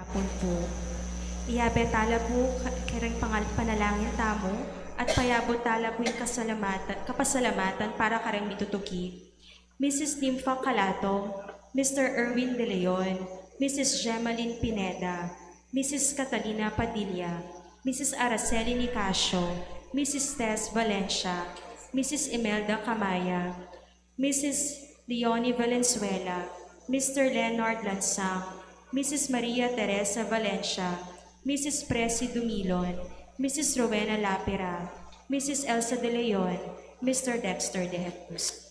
hapon po. Iyabe tala po kereng panalangin tamo at payabot tala po yung kapasalamatan para kareng mitutuki. Mrs. Nympha Calato, Mr. Erwin De Leon, Mrs. Gemaline Pineda, Mrs. Catalina Padilla, Mrs. Araceli Nicasio, Mrs. Tess Valencia, Mrs. Imelda Camaya, Mrs. Leonie Valenzuela, Mr. Leonard Lansang, Mrs. Maria Teresa Valencia, Mrs. Presi Dumilon, Mrs. Rowena Lapira, Mrs. Elsa De Leon, Mr. Dexter De Jesus.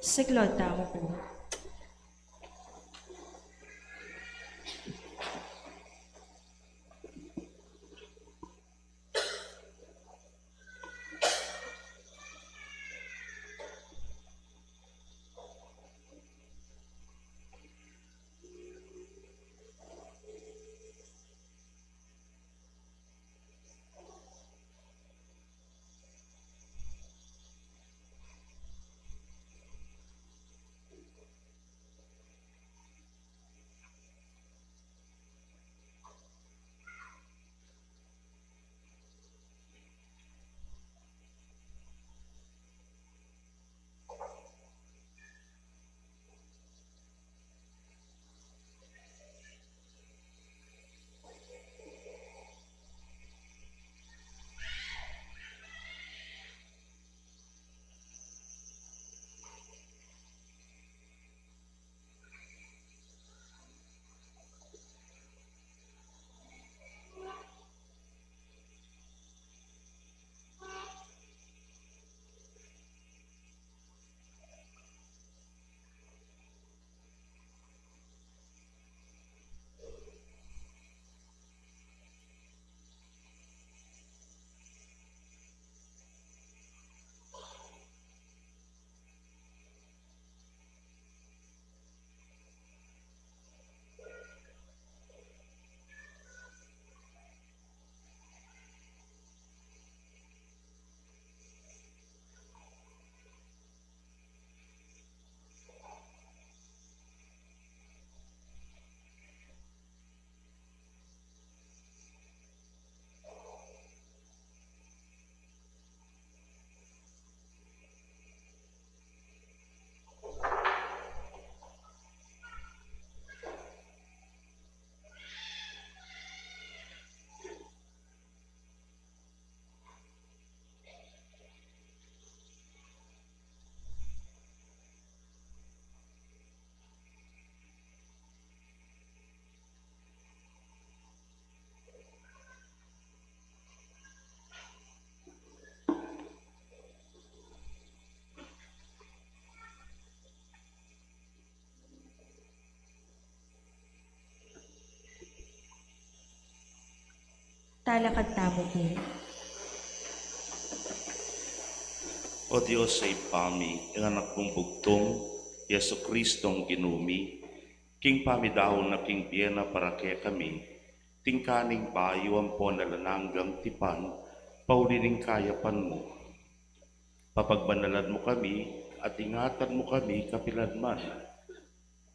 Siglod tamo po. Talakad tamo po. O Diyos sa ipami, ang anak kong bugtong, Yeso Kristong ginumi, king pamidahon na king piyena para kaya kami, tingkaning payo ang po nalananggang tipan, paulining kayapan mo. Papagbanalan mo kami, at ingatan mo kami kapilanman.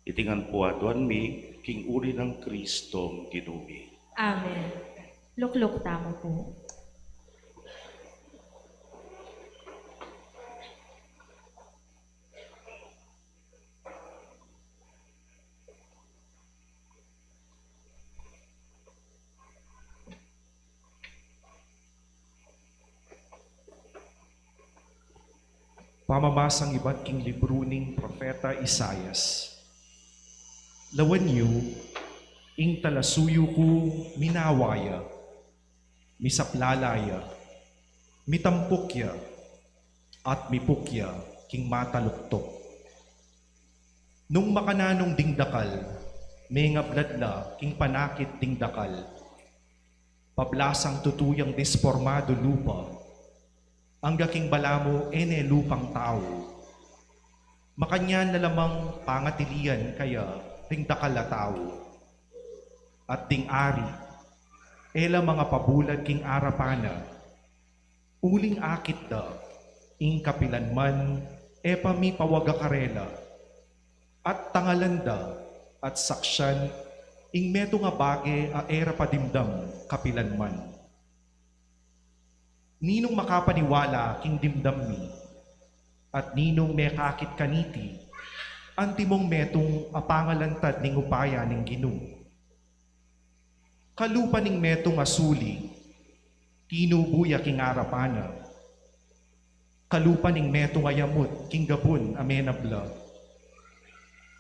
Itingan po aduan mi, king uri ng Kristong ginumi. Amen. Lukluk tamo po. Pamamasang iba't king libro ning Propeta Isayas. Lawan yu, ing talasuyo ko minawaya, misaplalaya, mitampukya, at mipukya king mataluktok. Nung makananong dingdakal, may ngabladla king panakit dingdakal, pablasang tutuyang disformado lupa, ang gaking balamo ene lupang tao. Makanyan na lamang pangatilian kaya ring dakal na tao. At ding ari, ela mga pabulad king arapana, uling akit da, ing kapilan man, mi pawaga karela, at tangalanda, at saksyan, ing meto nga bage a era padimdam kapilan man. Ninong makapaniwala king dimdam mi, at ninong mekakit kaniti, antimong metong apangalantad ning upaya ning Ginoo. Kalupa ning metong asuli, tinubuya king arapana. Kalupa ning metong ayamot king gabon amenabla.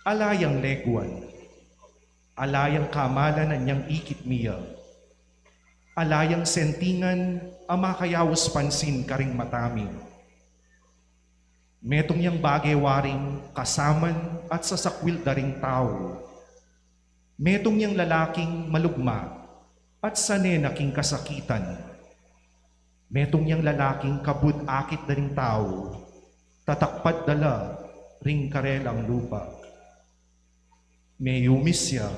Alayang legwan, alayang kamalan anyang ikit miya. Alayang sentingan amakayawas pansin karing matami. Metong yang bagay waring kasaman at sasakwil daring tao. Metong yang lalaking malugma at sanena king kasakitan. Metong yang lalaking kabud akit daring tao, tatakpad dala ring karelang lupa. Mayumis siya,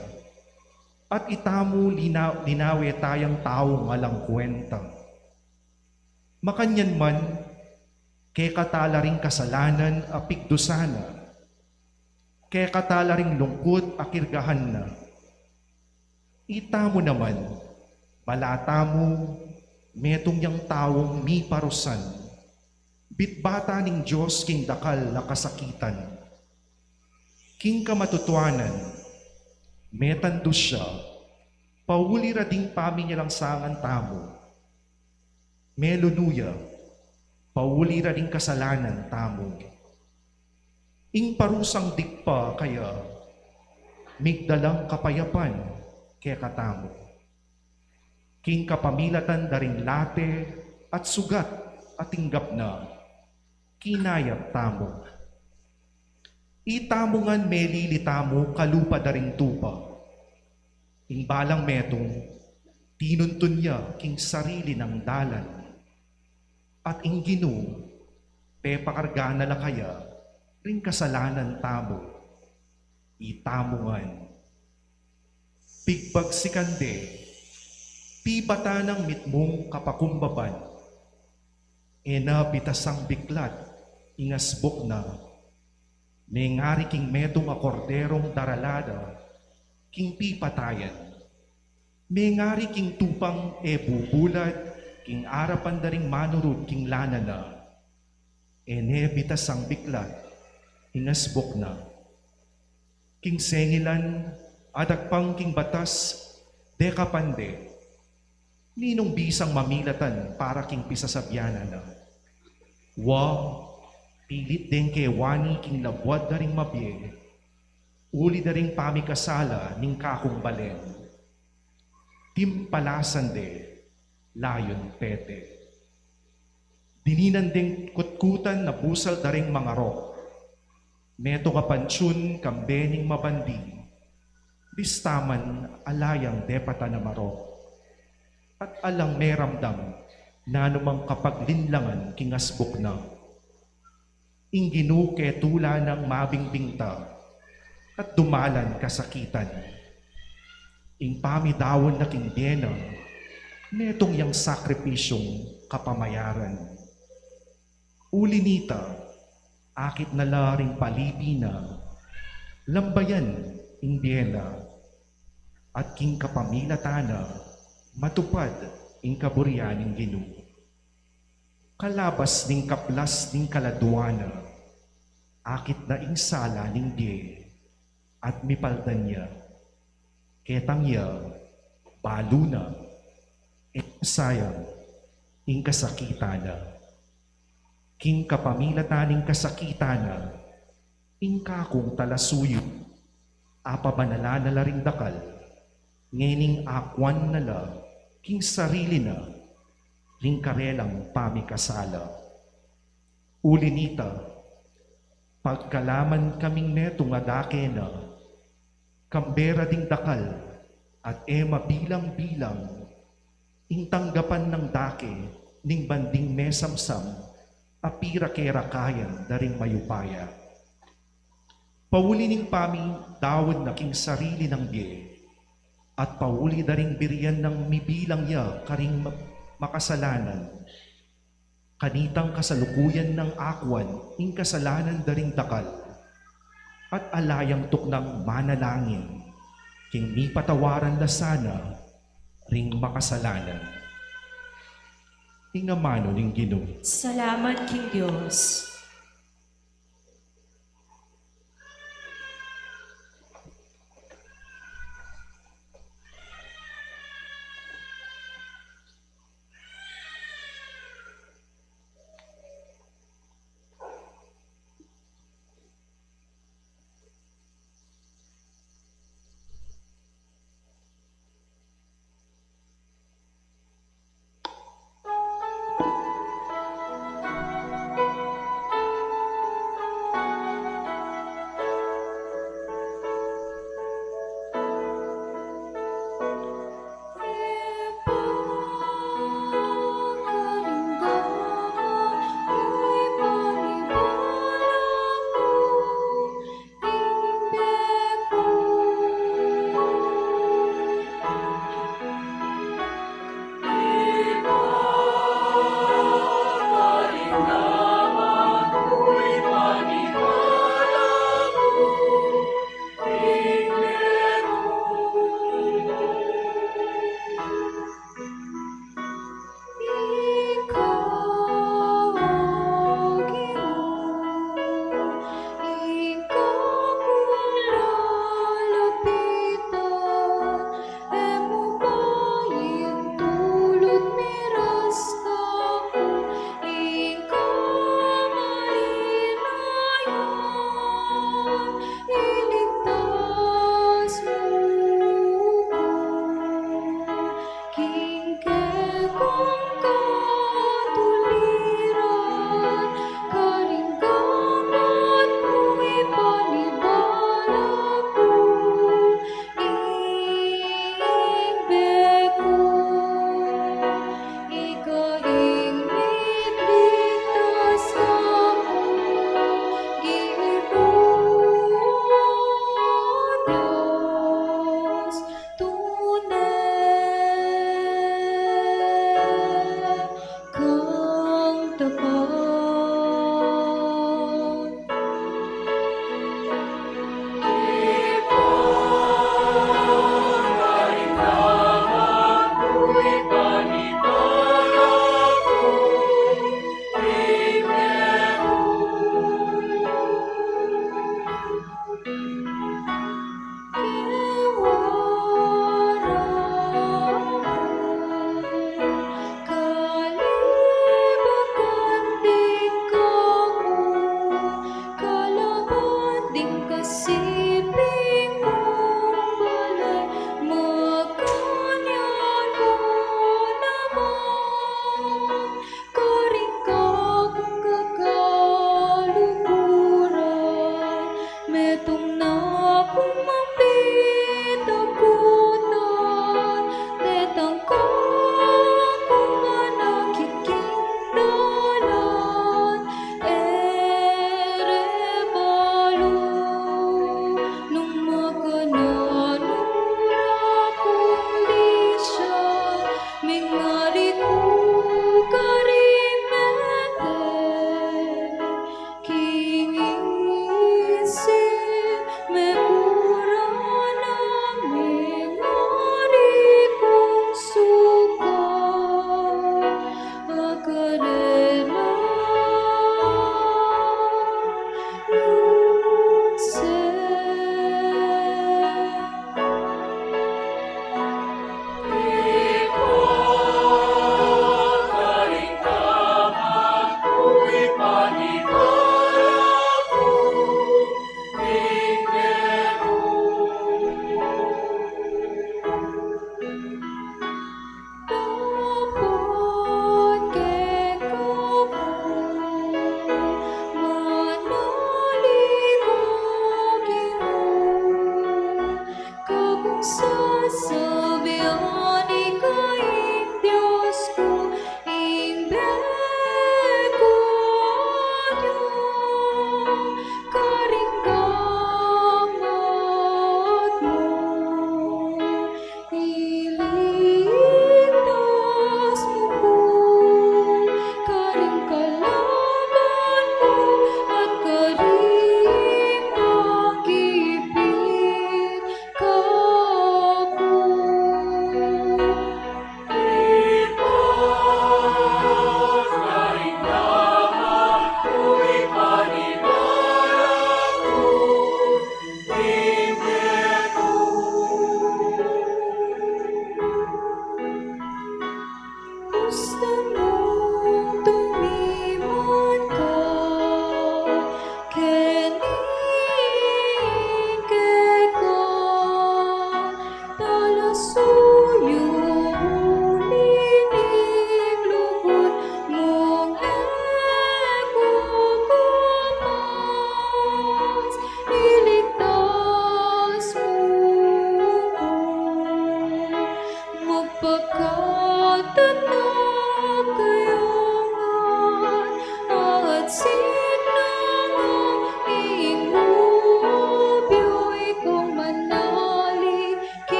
at itamu linawe tayang tao ngalang kwenta. Makanyan man, kay katala ring kasalanan apigdusana, kay katala ring lungkot akirgahan na. Ita mo naman, balata mo, metong yang taong mi parusan, bitbata ning Diyos king dakal na kasakitan. King kamatutuanan, metandus siya, pauli rading pami niya lang sangan tamo. Melunuya, pauli rading kasalanan tamo. Ing parusang digpa kaya, migdalang kapayapan kaya katamo. King kapamilatan daring late at sugat at tinggap na, kinayap tamo. Itamungan melilitamo kalupa daring tupa. Ing balang metong, tinuntun niya king sarili ng dalan. At ing Ginoo, pepakarga na la kaya, ring kasalanan tamo. Itamungan. Pigpagsikande, pibata ng mitmong kapakumbaban, ena bitasang biklat, ingasbok na, nengari king metong akorderong daralada, king pipatayan, nengari king tupang bubulad, king arapan daring manurud king lana na, ene bitasang biklat, ingasbok na, king sengilan, adagpang king batas, dekapande, ninong bisang mamilatan para king pisasabyanan na. Pilit din kay wani king labwad daring mabye, uli daring pamikasala ning kakong balen. Timpalasan de, layon pete. Dininan ding kutkutan na busal daring mga rok. Meto kapansyon kambening mabandi, bistaman alayang depata na marok. At alang meramdam na anumang kapaglinlangan kingasbok na. Ingginu ke tula ng mabingbingta at dumalan kasakitan. Ing pamidawon na kindyena, netong yang sakripisyong kapamayaran. Ulinita, akit na laring palipi na, lambayan indyena, at king kapamilatana, matupad ing kaburyaning Ginoo. Kalabas ning kaplas ning kaladuana, akit na ing sala ning die, at mipaldan niya, ketang ya, baluna, sayang, ing kasakitana. King kapamilataning kasakitana, ing kakong talasuyo, apabanala na laring dakal, ngening akwan nala, king sarili na, ring karelang pamikasala. Ulinita, pagkalaman kaming netong adake na, kambera ding dakal, at mabilang-bilang, ing tanggapan ng dake, ning banding mesamsam, apira kera kayan daring mayupaya. Paulining pami dawod na king sarili ng biye, at pauli daring biriyan ng mibilang ya karing makasalanan. Kanitang kasalukuyan ng akwan, ing kasalanan daring dakal, at alayang tuknang manalangin, king mi patawaran la sana, ring makasalanan. Ingamano ning Ginoo. Salamat, King Diyos.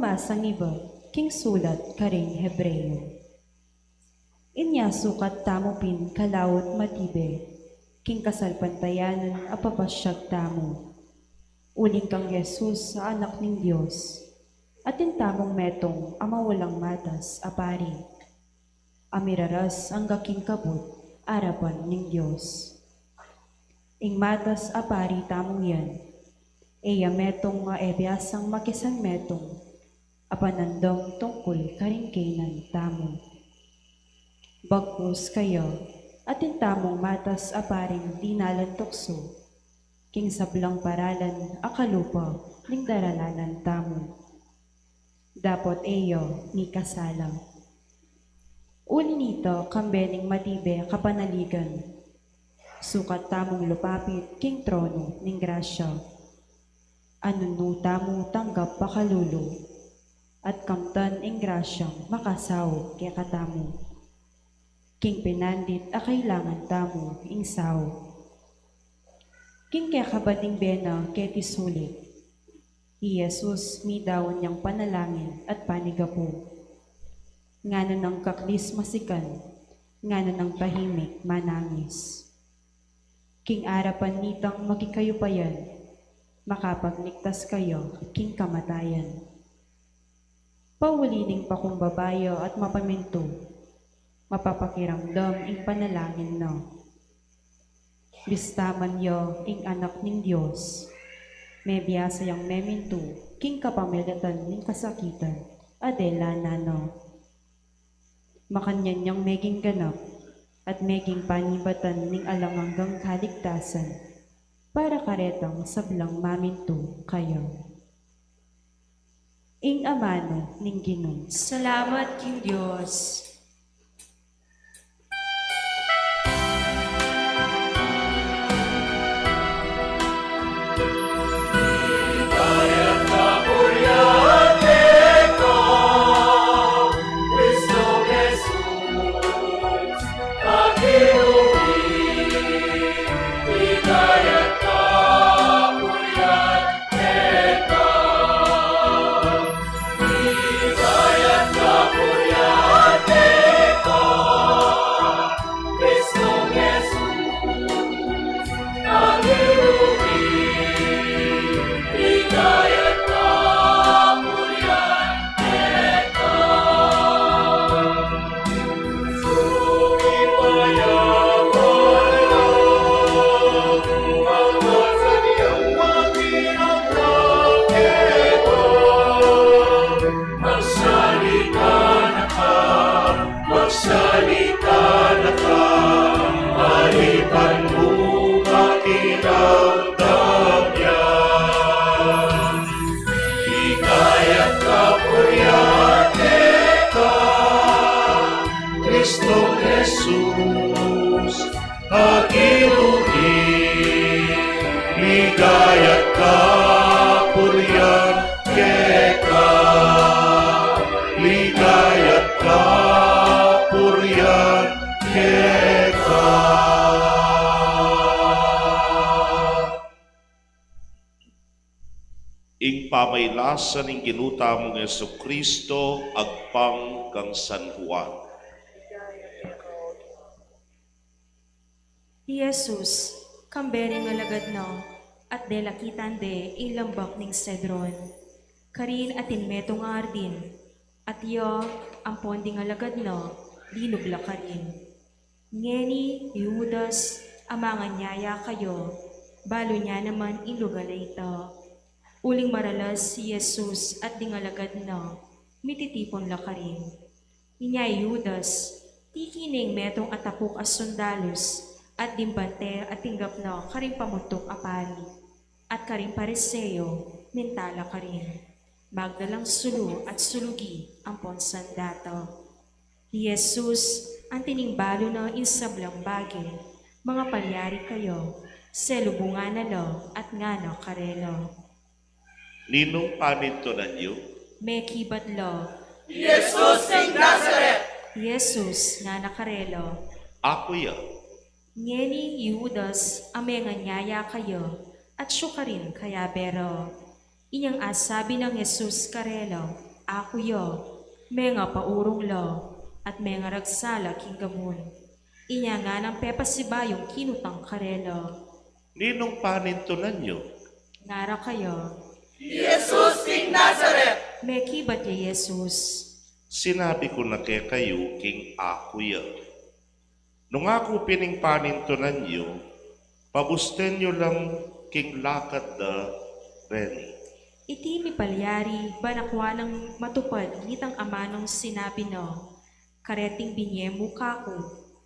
Mamasang iba, king sulat karing Hebreo. Inya sukat tamupin kalawot matibe, king kasalpantayanan apapasyag tamo. Uling kang Yesus sa anak ning Diyos, at tamong metong ama walang matas apari. Amiraras ang gaking kabut, arapan ning Diyos. Ing matas apari tamong yan, eya metong nga ebyasang makisan metong, apanandong tungkol karingkenan tamo. Bagkus kayo, atin tamong matas aparing dinalan tukso, king sablang paralan akalupa ning daralanan tamo. Dapot eyo ni kasalang. Uli nito kambening matibe kapanaligan, sukat tamong lupapit king trono ning grasya. Anuno tamo tanggap pakalulo, at kamtan ing grasyang makasaw kaya katamo. King pinandit a kailangan tamo ing saw. King kaya kabating bena kaya tisulit. I Jesus mi dawon niyang panalangin at panigapo. Ngano ng kaklis masikan, ngano ng tahimik manangis. King arapan nitang makikayupayan, makapagligtas kayo king kamatayan. Paulining pakumbabayo at mapaminto, mapapakiramdam ing panalangin no. Bistaman yo ing anak ning Diyos, may biyasa yang meminto, king kapamilatan ning kasakitan, adela nano. Makanyan niyang meging ganap, at meging panibatan ning alanganggang kaligtasan, para karetang sablang maminto kayo. Ing amano ning Ginoo. Salamat, King Diyos. Kristong Jesus, Hagiluhi, higayat kapurian keka, higayat kapurian keka. Ing pamaylasan ing ginuta mong Jesucristo, agpang kang San Juan. Jesus, kamberi nga lagad no, at delakitan de ilambak ning Cedron. Karin atin meto nga ardin, at yo, ampon di nga lagad no, linubla karin. Ngeni, Judas, amangan nyaya kayo, balo niya naman ilugala ito. Uling maralas si Jesus at di nga lagad no, mititipon la karin. Inya Judas, tikining metong atapuk as sundalos, at dimbante at tinggap no karing pamutok apari, at karing pariseo, mentala karin. Magdalang sulu at sulugi ang ponsan dato. Jesus, ang tinimbalo na insablang bagay, mga palyari kayo, selubungan na lo at ngano karelo. Ninong paninto na niyo? May kibat lo, Jesus ng Nazareth! Jesus nga nakarelo. Ako ya. Ngeni Judas, ame nga nyaya kayo, at syukarin kaya bero. Inyang asabi ng Jesus karelo, Ako yo, may nga paurong lo, at may nga ragsala king gabon. Inya nga ng pepasibayong kinutang karelo. Ninong panintunan nyo? Ngara kayo, Jesus King Nazareth. may kibat ya Jesus. Sinabi ko na kay kayo, king ako ya. Nung ako pining panintunan nyo, pabusten nyo lang king lakad da reni. Iti mi palyari, banakwa ng matupad, nitang amanong sinabi no, kareting binyemo kako,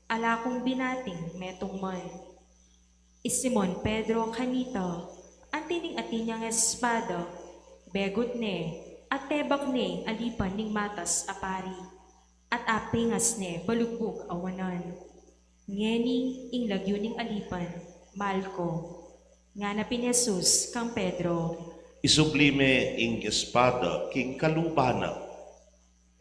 ala kong binating metong man. Simon Pedro kanito, antining atinyang espada, begot ne, at tebak ne alipan ning matas apari, at apingas ne balugbog awanan. Ngeni ing lagyo ning alipan, Malko, nga napin Jesus kang Pedro, Isublime ing espada king kalubana.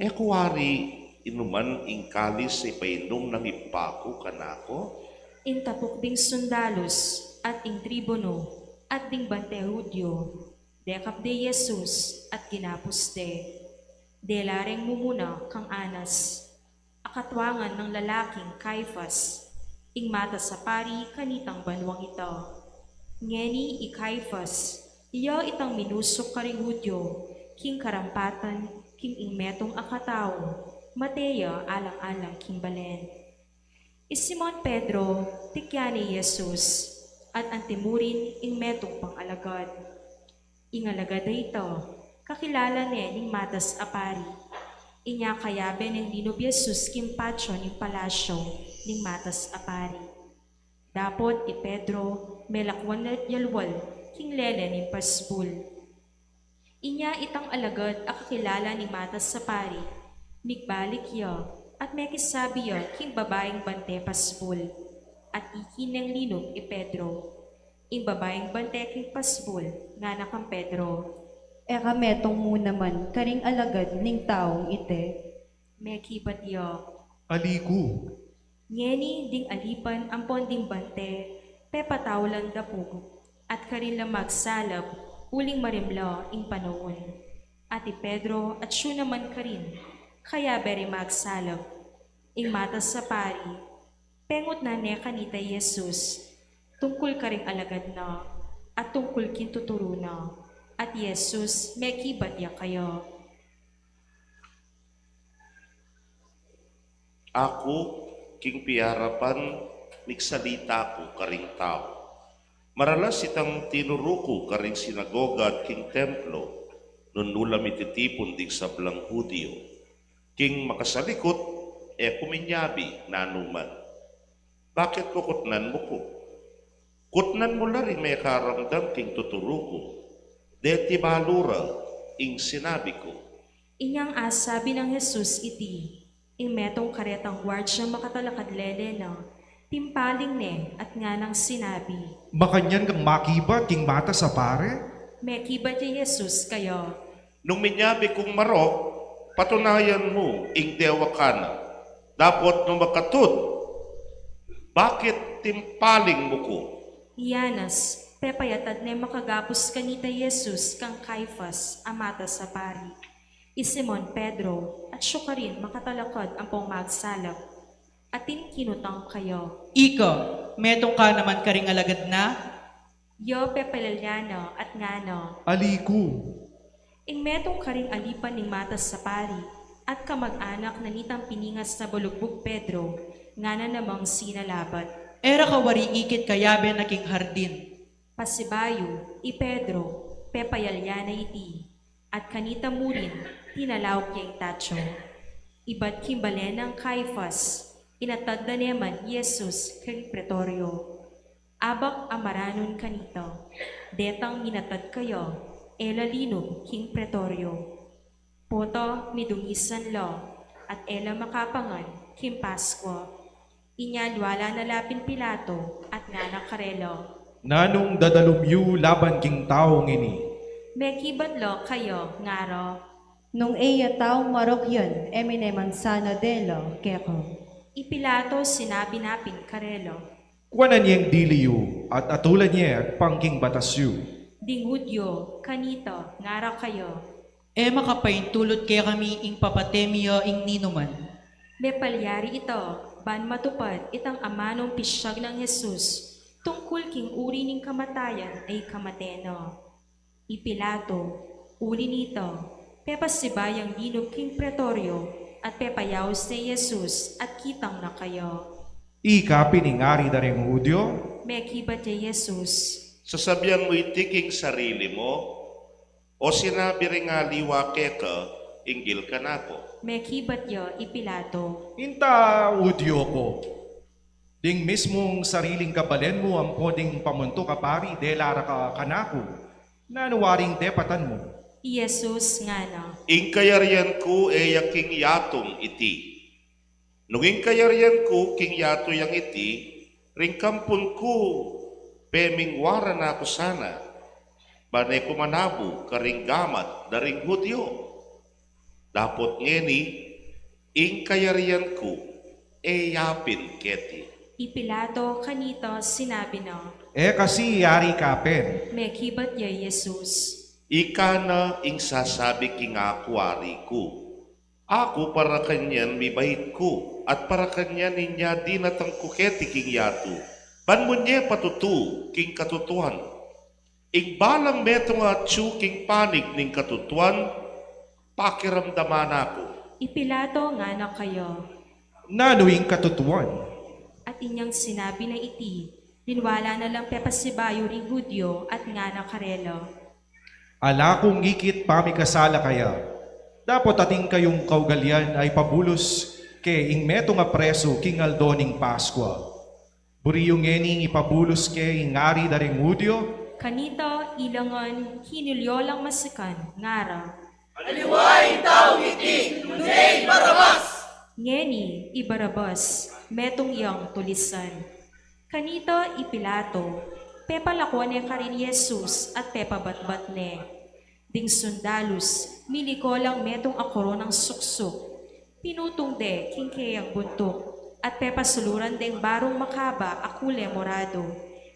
E kuwari inuman ing kalis ay painom ng ipako kanako. in tapok ding sundalos at ing tribuno at ding bante Hudyo, dekap de Jesus at ginapos de. Delareng mumuna kang Anas, akatwangan ng lalaking Caiphas, ing mata sa pari kanitang banwang ito. Ngeni i Caiphas, iyo itang minusok karing Hudyo, king karampatan, king ing metong akatao, Mateo alang-alang king balen. Simon Pedro, tikya ni Jesus, at antimurin ing metong pang-alagad. Ingalagad ito, kakilala ni ning matas apari. Inya kayabe ng dinob Jesus kim patyo ning palasyo ning matas apari. Dapot i Pedro, melakwan na yalwal, king lele ning pasbul. Inya itang alagad akakilala ni matas apari, migbalik yo, at may kisabi yo king babaeng bante pasbul, at ikineng linog i Pedro. Ing babaeng bante king pasbul, nga na kang Pedro, Eka metong muna man, karing alagad ning taong ite. may kibat yo. Aliku, Ngeni ding alipan ang ponding bante, pepatawlan dapog, at karila magsalab, uling marimlo ing panoon. Ati Pedro at siya naman karin, kaya beri magsalab, ing matas sa pari, pengot na ne kanita Jesus, tungkol karing alagad na, at tungkol kintuturo na, at Jesus, may kibat ya kayo. Ako, king piyarapan, migsalita ko karing tao. Maralas itang tinuruko karing sinagoga at king templo, nun nulam ititipon dig sa blang Hudyo. King makasalikot, e kuminyabi nanuman. Bakit ko kutnan mo ko? Kutnan mo la rin may karamdam king tuturuko. Deti balura, ing sinabi ko. Inyang asabi ng Jesus iti, imetong karetang gwardya makatalakad lele na, timpaling ne at nga nang sinabi, makanyan kang makibat king mata sa pare? may kibat ni Jesus kayo, Nung minyabi kong marok, patunayan mo, ing dewa ka na. Dapat nung makatod. Bakit timpaling mo ko? Iyanas, pepayatad ne makagapos kanita Jesus kang Caiphas, amata sa pari. Simon Pedro, at siya ka rin makatalakad ang pong magsalap. Atin kinutang kayo. Iko, metong ka naman karing alagad na? Yo pepelalyano at ngano, Aliku, ing metong karing alipan ning matas sa pari, at kamag-anak na nitang piningas sa bulugbog Pedro, nga na namang sinalabat. Era ka wari ikit kayabe na king hardin. Pasibayo, i Pedro, pepayalyana iti, at kanita murin, tinalaw kiyang tacho. Iba't kimbalen ng Caiphas, inatad na naman Jesus kay Pretorio. Abak amaranon kanito, detang minatad kayo, ela linog king Pretorio. Poto midungisan lo, at ela makapangan king Pasko. Inyan wala na lapin Pilato at nga nakarelo. nanong dadalumyu laban king taong ini. May kibatlo kayo, ngaro. Nung eya taong marok yun, emine mansana delo, keko. Ipilato sinabi napin karelo. Kuwanan niyang diliyu at atulan niya pangking batasyu. Ding Hudyo, kanito, ngara kayo. E makapaintulot kaya kami ing papatemyo ing ninuman. Me palyari ito, ban matupad itang amanong pisyag ng Jesus, tungkol king uri ning kamatayan ay kamateno. Ipilato, uri nito, pepasibayang dinog king pretoryo, at pepayaos ni Jesus at kitang na kayo. Ika piningari da rin Hudyo, Me kibat ni Jesus, Sasabihan mo itiking sarili mo, o sinabi rin nga liwa keka, inggil ka na ko. me kibat yo Ipilato. Inta Hudyo ko. Ding mismong sariling kabalen mo ang poding pamunto ka pari delara ka kanako, na nuwaring depatan mo. Jesus nga na, Ing kayaryan ko e yaking yatong iti. Nung ing kayaryan ko king yato yang iti, ring kampun ko, peming wara na ako sana. Banay ko manabu, karing gamat, daring Hudyo. Dapot ngeni, ing kayaryan ko, e yapin keti. Ipilato kanito sinabi no, Kasi yari kapen. me kibat yo Jesus. Ika na ing sasabi king akwari ko. Ako para kanyan mibait ko, at para kanyan ninya dinatang kuketi king yato. Panmunye patutu king katutuan. Igbalang metong at king panig ning katutuan, pakiramdaman ako. Ipilato nga na kayo, Nanuing katutuan. at inyang sinabi na iti, linwala na lang pepasibayo ring Hudyo at nga na karelo. Ala kung ngikit pamikasala kaya, dapat ating kayong kaugalyan ay pabulos ke ing meto nga preso king aldoning Paskwa. Buriyong ening ipabulos ke ing ari daring Hudyo, Kanito ilangon hinulyo lang masikan, ngara. Aliway tao iti, Ngunay Barabas. Ngeni ibarabas, metong iyang tulisan. Kanito Ipilato, pepalakwan ni karin Jesus at pepabatbat ne. Ding sundalus, miliko lang metong akoro ng suksok. Pinutong de kingkeyang buntok, at pepasuluran deng barong makaba akule morado.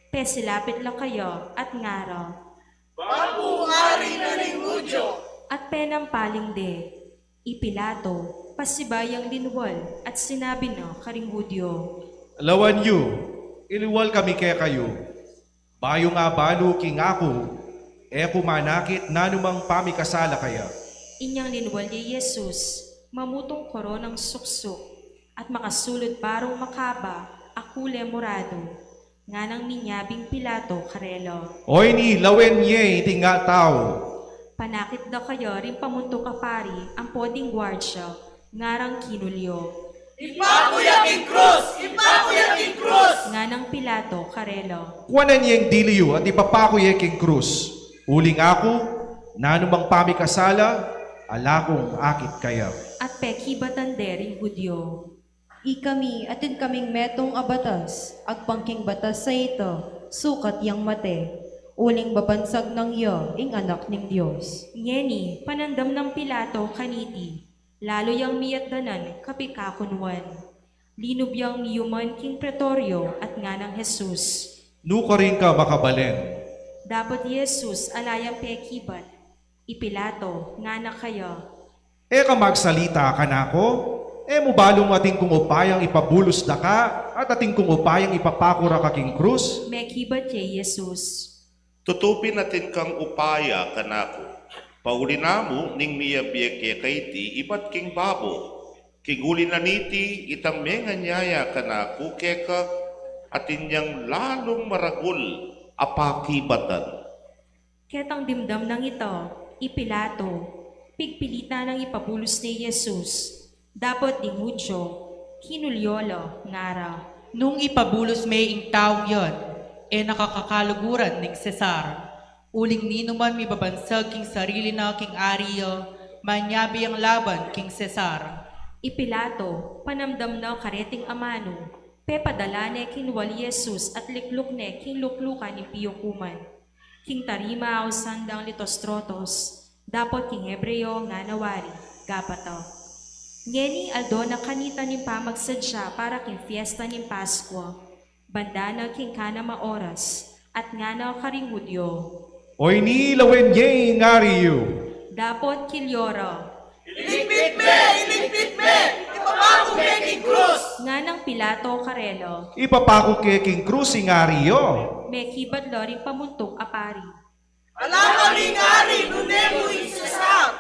Pesilapit lang kayo at ngara. Pagungari na ning Hudyo. At penampaling de, Ipilato, pasibayang linwal at sinabi no karing Hudyo. lawan yu, iliwal kami ke kayo. Bayo nga balo king ako, kumanakit nanumang pamikasala kaya. Inyang linwal ni Jesus, mamutong koronang suksok, at makasulod barong makaba, akule morado, nga ng minyabing Pilato karelo. Oy ni lawen ye iti nga tao. Panakit daw kayo rin pamunto kapari ang poding gwardsya, ngarang kinulyo. Ipakuya king krus! Ipakuya king krus! Nga ng Pilato karelo. Kuwanan niyang diliyo at ipapako ye king krus. Uling ako, nanumang pamikasala, ala kong akit kaya. At pekibatan dering Hudyo. Ikami atin kaming metong abatas, agpangking batas sa ito, sukat yang mate, uling babansag ng iyo, ing anak ng Diyos. Ngeni, panandam ng Pilato kaniti, lalo yang miyatdanan kapikakunwan. Linub yang miyuman king pretoryo at nga ng Jesus. Nuka rin ka makabalen. Dapat Jesus alayang pekibat. Ipilato, nga na kayo. Ka magsalita ka na ako, mubalong ating kung upayang ipabulos na ka, at ating kung upayang ipapakura ka king krus. Mekibat ye Jesus. Tutupin natin kang upaya kanako. Pauli namo ning miyabiyek kay ti ibat king babo. Kiguli na niti itang menga nyaya kanako keka atin yang lalong maragul apakibatan. Ketang dimdam ng ito, Ipilato, pigpilita ng ipabulos ni Jesus. Dapat ding Hudyo, kinulyolo, ngara. Nung ipabulos may ing taong yon, nakakakaluguran ning Cesar. Uling ninuman mi babansag king sarili na king ariyo, manyabi ang laban king Cesar. Ipilato, panamdam na kareting amano, pepadala ne kinwal Jesus at likluk ne king luklukan ni piyukuman. King tarima o sandang litostrotos, dapat king Hebreo nga nawari, gapato. Ngeni aldo na kanita ning pamagsadya para king fiesta ning Pasko, banda na king kana maoras, at nga na karing Hudyo. Oy ni lawen ye ngari yu. Dapot kilyoro. Iligpit me! Ipapako me king krus! Nga ng Pilato karelo. Ipapako ke King Cruz ing ariyo. May kibat loring pamuntok apari. Alam kami ngari, nunemo Cesar!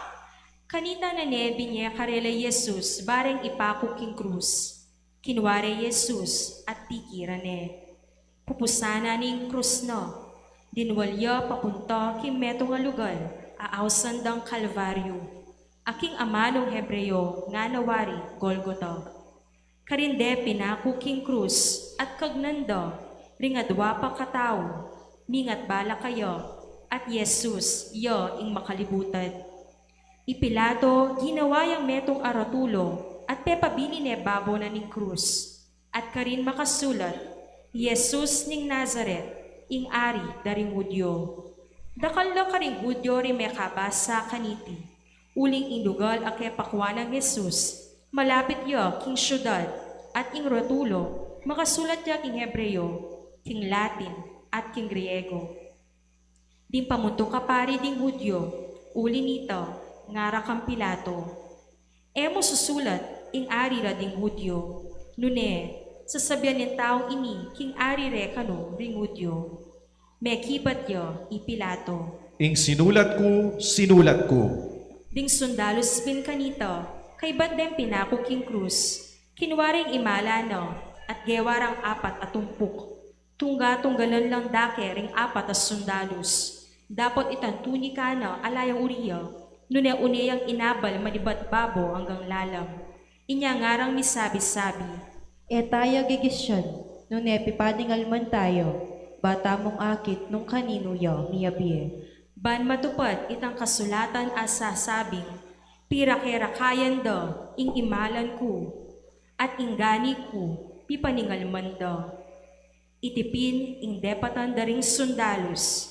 Kanita na nebi niya karela Jesus, bareng ipako king krus. Kinware Jesus at tikirane. Pupusana ning krus no. Dinwalyo papunto kim meto nga lugar, aawsan dang Kalbaryo. Aking amanong Hebreyo nga nawari Golgota. Karinde pinako king krus at kagnando, ringadwa pa katao, mingat bala kayo, at Jesus yo ing makalibutan. Ipilato ginawa yang metong aratulo at pepabili ne babo na ning krus. At karin makasulat, Jesus ning Nazaret, ing ari daring Hudyo. Dakalla karing Hudyo rin may kabasa kaniti. Uling indugal ake pakwa ng Jesus, malapit yo king syudad, at ing rotulo, makasulat ya king Hebreyo, king Latin, at king Griego. Din pamunto ka pari ding Hudyo, uli nito, ngara kang Pilato. Emo susulat, ing ari ra ding Hudyo, nune, sasabyan ng taong ini, king ari re kano ring Hudyo. May kibat yo, ipilato. Ing sinulat ko. Ding sundalos pin kanito, kay bandem pinako king krus, kinwaring imalano, at gewarang apat at tumpuk. Tungga-tunggalan lang dake ring apat as sundalos. Dapat itantuni ka na alayang uriyo, nune-uneyang inabal malibat babo hanggang lalam. Inya ngarang misabi-sabi, E tayo gigisyon, nung nepipadingal man tayo, bata mong akit nung kanino yo miyabiye. ban matupad itang kasulatan asa sabing, pirakera-kayan do, ing imalan ko, at ingani ko, pipaningal man do. Itipin ing depatan daring sundalos,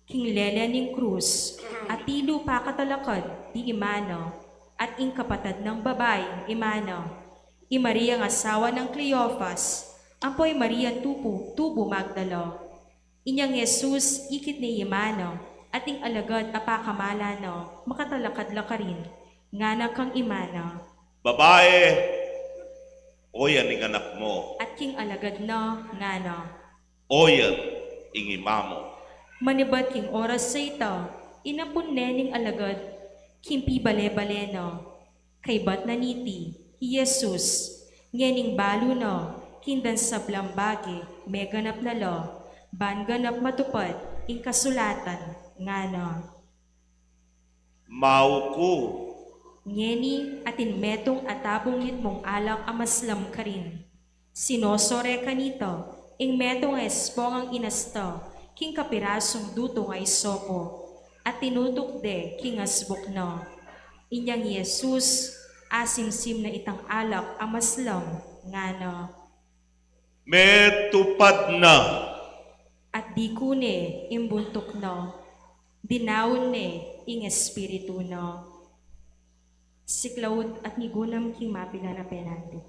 king lele ning krus, at tilo pakatalakad di imano, at ing kapatad ng babae imano. I Maria nga asawa ng Cleophas, ampoy Maria tubo Magdalo. Inyang Jesus ikit ni imano, ating alagad apakamalano, makatalakad lakarin, ngana kang imana. Babae, o yan ang anak mo. At king alagad no, ngana. O yan ang imamo. Manibat king oras sa ito, inapun nening alagad, kimpi bale-bale no. Kay bat na niti, Jesus, ngening balo no, kindan sa blambage, may ganap na lo, ban ganap matupad, ing kasulatan, ngana. Mauko, Ngeni atin metong atabong nitmong alak amaslam ka rin. Sinosore kanito, ing metong espong ang inasto, king kapirasong duto nga isoko, at tinutok de king asbok no. Inyang Jesus, asim-sim na itang alak amaslam, ngana. metupad na. At di kune imbuntok no, dinawon ne ing espiritu no. Siklawod at nigunam king mapila na penante.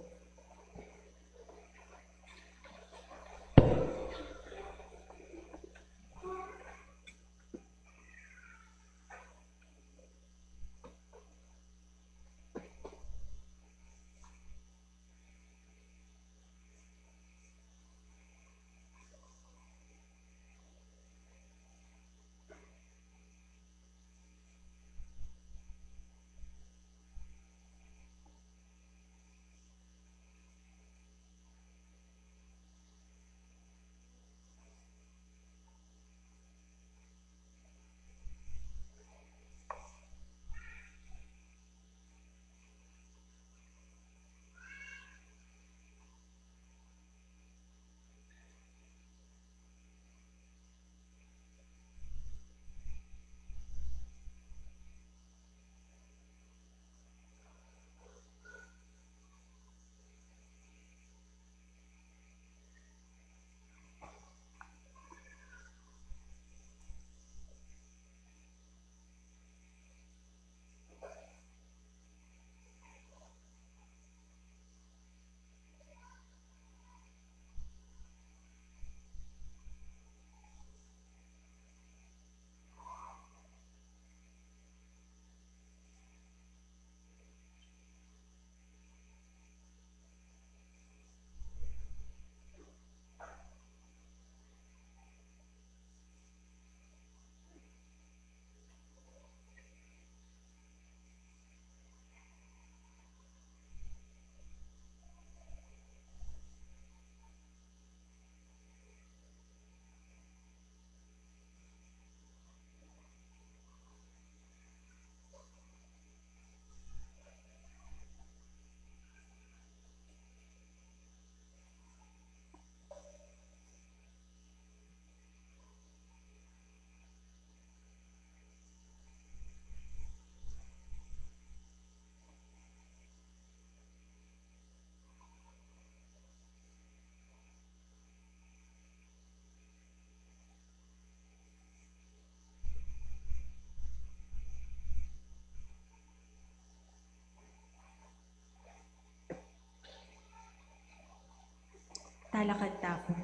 Talakad tapo.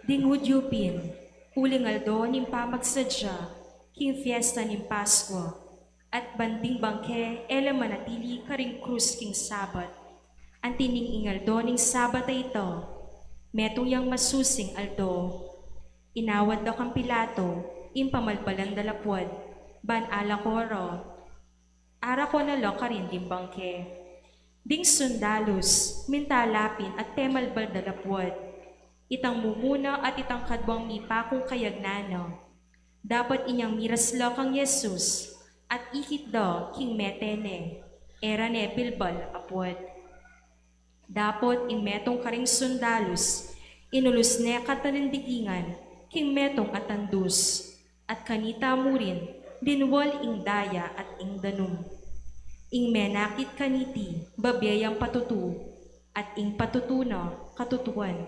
Dingudyo pin, uling aldo nim pamagsadya, king fiesta nim Pasko, at banding bangke ela manatili karing krus king Sabat. Antining ingaldo ning Sabat ay ito, metong yang masusing aldo. Inawad daw kang Pilato, impamalpalan dalapwad, ban ala koro. Ara ko na lo karin dim bangke. Ding sundalus, mintalapin at temalbal dalapwad. Itang mumuna at itang kadwang mipa kung kayagnano. Dapat inyang miraslo kang Yesus at ikit do king metene, era ne bilbal apwad. Dapat imetong karing sundalus, inulus ne katanindigingan, king metong atandus, at kanita mo rin, dinwal ing daya at ing danum. Ing menakit kaniti, babiyayang patutu, at ing patutuno, katutuan.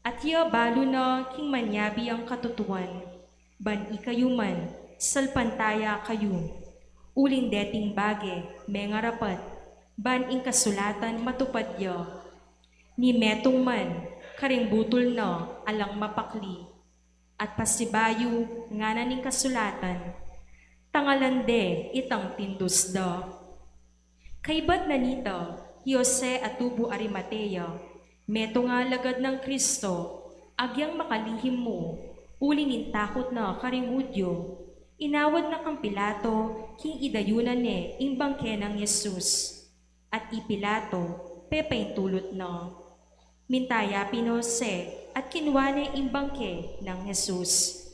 At yo balo na king manyabi ang katutuan, ban ikayuman, salpantaya kayo. Uling deting bage, mengarapat, ban ing kasulatan matupad yo. Ni metong man, karing butol na, alang mapakli. At pasibayo, nga na ning kasulatan, tangalande itang tindus do. Kaibat na nito, Jose at Tubo Arimatea, meto nga lagad ng Kristo, agyang makalihim mo, ulinin takot na karingudyo, inawad na kang Pilato, king idayunan ne, ing bangke ng Yesus, at ipilato, pepain tulot na. Mintaya Pinose, at kinwane ing bangke ng Yesus.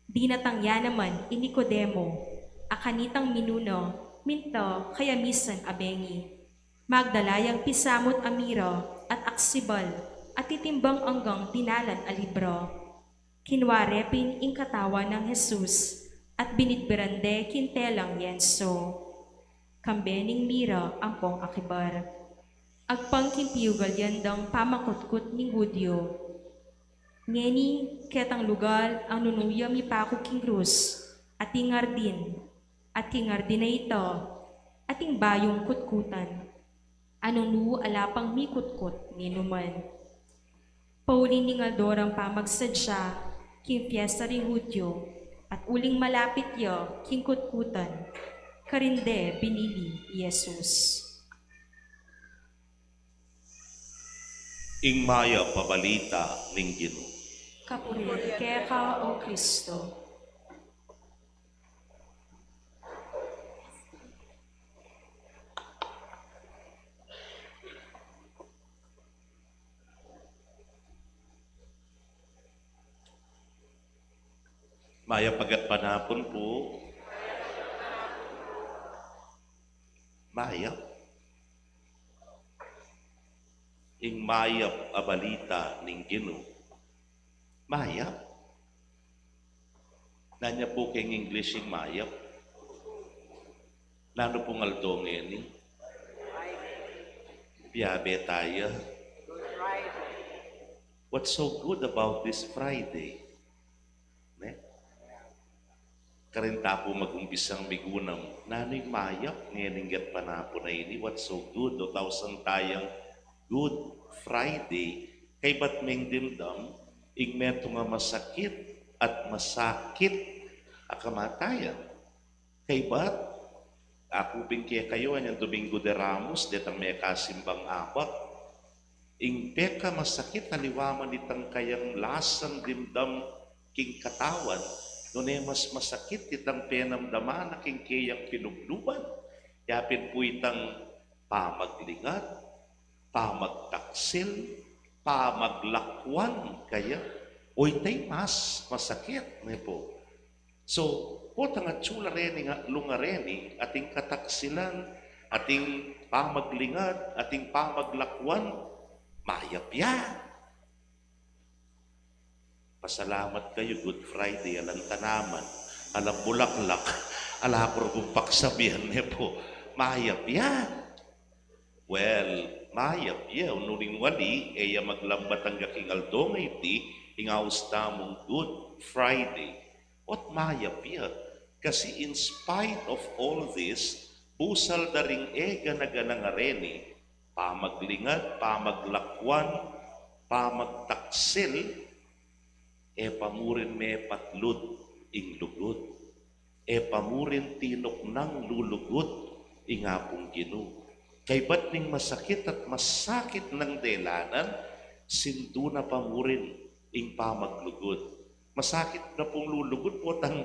Di natangya naman in Nicodemo, akanitang minuno, minto kaya misan abengi. Magdalayang pisamot amiro at aksibal at titimbang anggang tinalan a libro. Kinwarepin ing katawa ng Jesus at binitberande kintelang yenso. Kambening mira ampong akibar. Agpangkimpiyugal yandang pamakutkut ni Hudyo. Ngeni ketang lugar ang nunuya mi pako king krus at tingardin na ito ating bayong kutkutan. Anong nu alapang mikutkot ni numan. Paulin ni Ngaldorang pamagsadya, king fiesta ring Hudyo, at uling malapit yo, king kutkutan, karinde binili Yesus. Ing maya pabalita ning Ginoo. Kapuri keka o Kristo. Maya pagat panapon po. Maya. Ing mayap abalita ning Ginoo. Mayap. Nanya po keng English ing mayap. Nano pong aldong ni? Biyabe tayo. What's so good about this Friday? Karinta po mag-umpisang bigunam, nano'y mayap, ngeninggat pa na po na ini, what's so good, 2,000 tayang Good Friday, kay ba't meng dimdam, igmeto nga masakit at masakit akamatayan. Kay ba't, ako bingkaya kayo, anyang Domingo de Ramos, detang may kasimbang apat, ing peka masakit, haliwaman itang kayang lasang dimdam king katawan, noon mas masakit itang penamdaman na king kayang pinugluban. Yapin po itang pamaglingat, pamagtaksil, pamaglakwan kaya. O itay mas masakit. Po. So, po tanga tsula reni nga lungareni, ating kataksilan, ating pamaglingat, ating pamaglakwan, mayapya. Pasalamat kayo, Good Friday, alang tanaman, alang bulaklak, ala kurgumpak sabihan niya po, mayap yan. Well, mayap yan, unuring wali, eya maglambat ang gaking aldong iti, ingaus tamong Good Friday. What mayap yan? Kasi in spite of all this, busal daring ega na ganang areni, pamaglingad, pamaglakwan, pamagtaksil, pamurin me patlud ing lugod. Pamurin tinok ng lulugod ingapong Ginoo. Kay ba't ning masakit at masakit ng delanan, sindu na pamurin ing pamaglugod. Masakit na pong lulugod po tang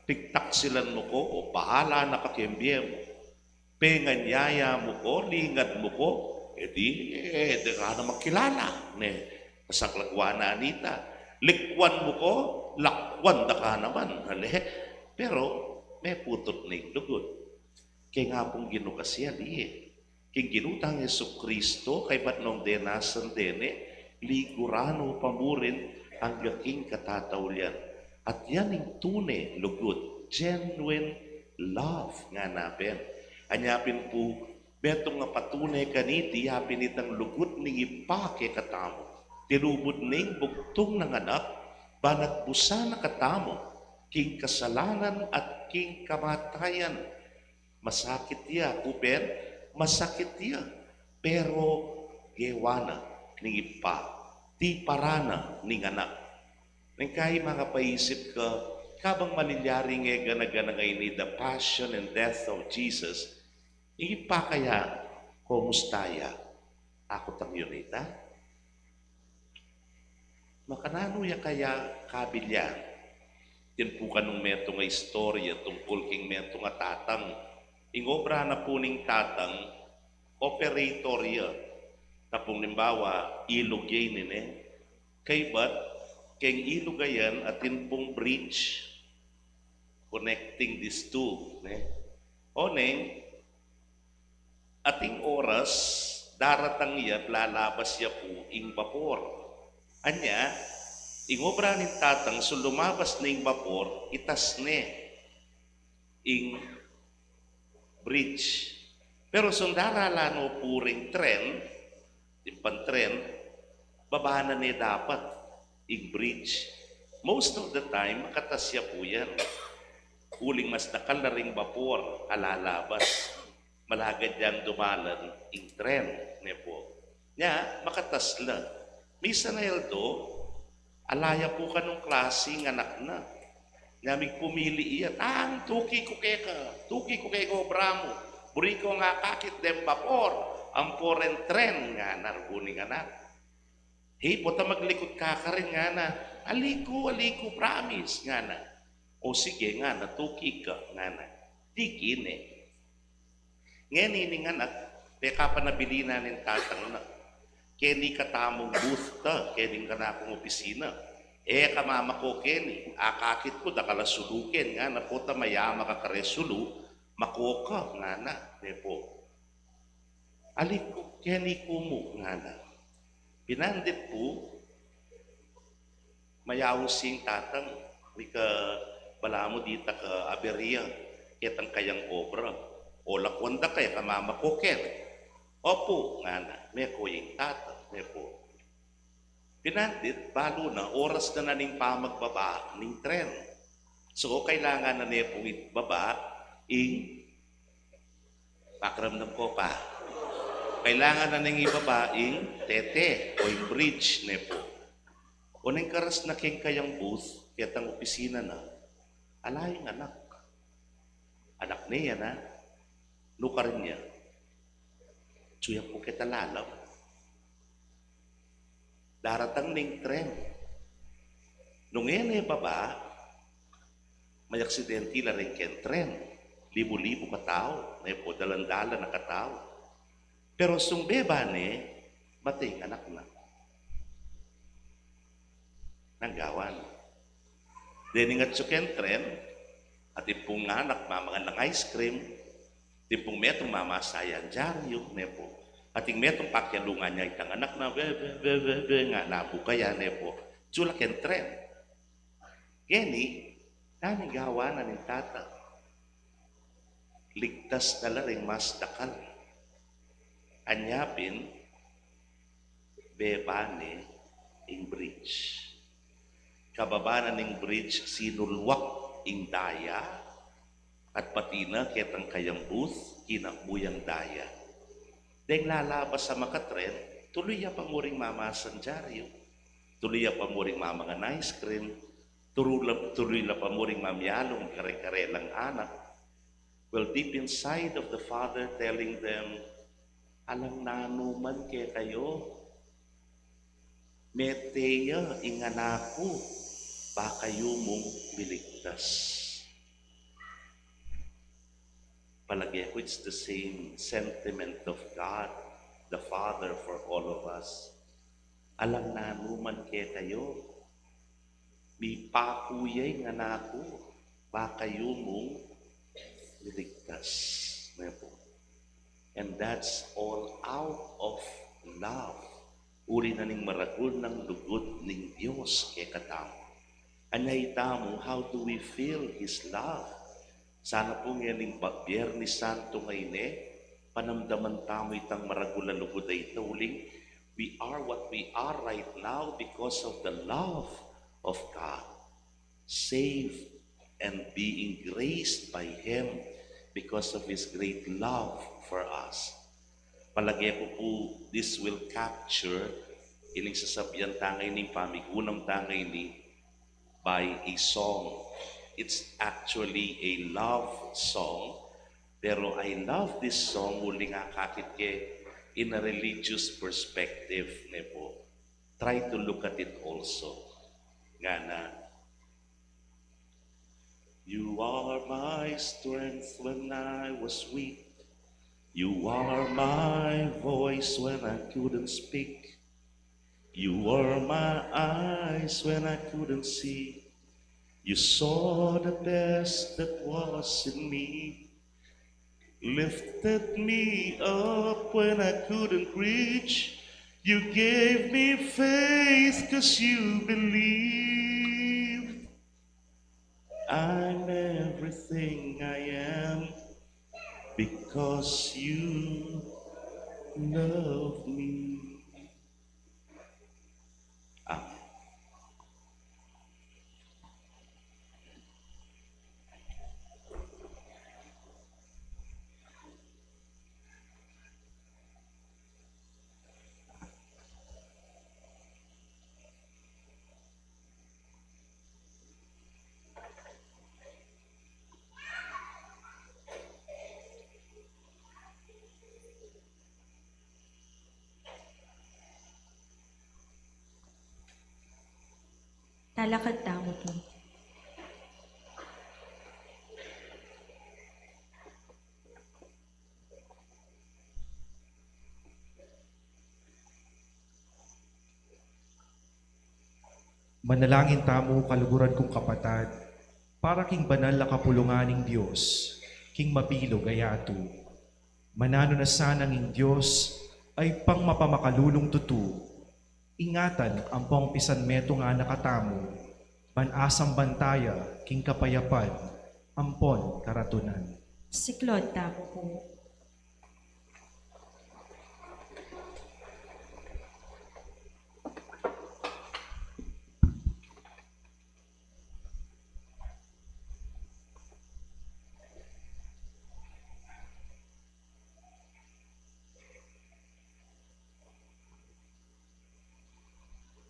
tigtaksilan mo ko o bahala na kakembye mo. Penganyaya mo ko, lingad mo ko, di ka na makilala. Kasaklagwa na anita. Likwan mo ko, lakwan da ka naman. Pero may putot na yung lugod. Kaya nga pong ginukasya Kaya ginutang Yesu Kristo, kay ba't nung denasan dene, ligurano pamurin ang yaking katatawlian. At yan yung tunay lugod, genuine love nga napin. Anyapin po, betong nga patunay kaniti, yapin itang lugod ning ipake katamo. Tinubod ning bugtong ng anak, banat busa na katamo, king kasalanan at king kamatayan. Masakit ya, kupen, masakit ya. Pero gewana ning ipa, ti parana ning anak. Nang kaya mga paisip ka, kabang malilyari nga gana-gana ngayon ni the passion and death of Jesus, ipa kaya, kumustaya, ako tang yunita? Makanano ya kaya kabilya? Yan po kanong meto nga istorya tungkol king meto nga tatang. Ingobra na po ning tatang, operator ya. Tapong limbawa, ilog yan kay ba't, keng ilog yan at pong bridge connecting these two. O ating oras, daratang ya, lalabas ya po ing vapor. Anya, ingobra ning tatang, so lumabas na ing vapor, itas ing bridge. Pero sundaralano po ring tren, timpan tren, babana dapat ing bridge. Most of the time, makatasya po yan. Uling mas nakal na ring vapor, alalabas. Malagad yan dumalan ing tren. Nya, makatasla. Misa na eldo, alaya po ka nung klaseng anak na. Namig pumili iyan, tuki ko keka bramo. Buri ko nga kakit dem vapor, ang foreign tren nga narbuning anak. Hey, pota maglikod ka rin nga na, aliko, promise nga na. O sige nga na, tuki ka nga na. Di kine. Ngayon ining anak, peka pa nabili na ng tatang na. Keni katamong booth ta, keni ka na akong opisina. Kamama ko keni, akakit ko, dakala sulukin nga na po ta mayama ka karesulu, makoka nga na, aliko, keni kumo nga na. Pinandit po, mayawang sing tatang, may ka bala mo dita ka aberya, kitang kayang obra. O lakwanda kaya kamama ko keni. Opo, nga na, may ko yung tatang, Pinandit, balo na, oras na ning pamagbaba ning tren. So, kailangan na niya pong ibaba pakiramdam ko pa. Kailangan na ning ibaba tete o yung bridge nepo. O ning karas na king kayang booth, kayatang opisina na, alayang anak. Anak niya na, lukarin niya. Tsuyang po kita lalaw. Daratang ning tren. Nung yan baba, may aksidente la rin ken tren. Libo-libo katao, dalan-dalan na katao. Pero sumbeba mating anak na. Nanggawan. Deni nga tsuken tren, at ipong anak mamangan ng ice cream, tipong metong mamasayan dyaryo, ating metong pakyalungan niya itang anak na nga nabukaya tsula ken tren. Geni, nanigawa na ng tata. Ligtas na ring mas dakal. Anyapin, bebane ing bridge. Kababanan ning bridge, sinulwak ing daya, at pati na ketang kayang booth, kinakbuyang daya. Deng lalabas sa makatren, tuloy ya pa mo ring mamasan dyaryo. Tuloy ya pa mo ring mamanga na ice cream. Tuloy la pa mo ring mamyalong kare-kare lang anak. Well, deep inside of the father telling them, alang nanuman kaya kayo, meteya inganako, ba kayo mong biligtas. Palagi ako, it's the same sentiment of God, the Father for all of us. Alang nanuman kaya kayo, may pakuyay nga nako, ba kayo mong biligtas. And that's all out of love. Uri na ning maragul ng lugod ning Diyos kay katamo. Anyay tamo, how do we feel His love? Sana po ngayon Biyernes Santo ngayon panamdaman tamo itang maragula lugod ay tuling. We are what we are right now because of the love of God. Saved and being graced by Him because of His great love for us. Palagi ko po, this will capture iling sasabihan tangay ni pamigunang tangay ni by a song. It's actually a love song, pero I love this song muli nga kakit in a religious perspective ne po. Try to look at it also. Nga na, you are my strength when I was weak. You are my voice when I couldn't speak. You were my eyes when I couldn't see. You saw the best that was in me. Lifted me up when I couldn't reach. You gave me faith 'cause you believed. I'm everything I am because you love me. Talakad tamo po. Manalangin tamo kaluguran kong kapatad, para king banal na kapulunganing Diyos, king mapilo gayato. Manano na sanang ing Diyos ay pang mapamakalulong tutu. Ingatan ang pong pisan meto nga nakatamo, banasang bantaya, king kapayapan, ampon karatunan. Siklod tamo po.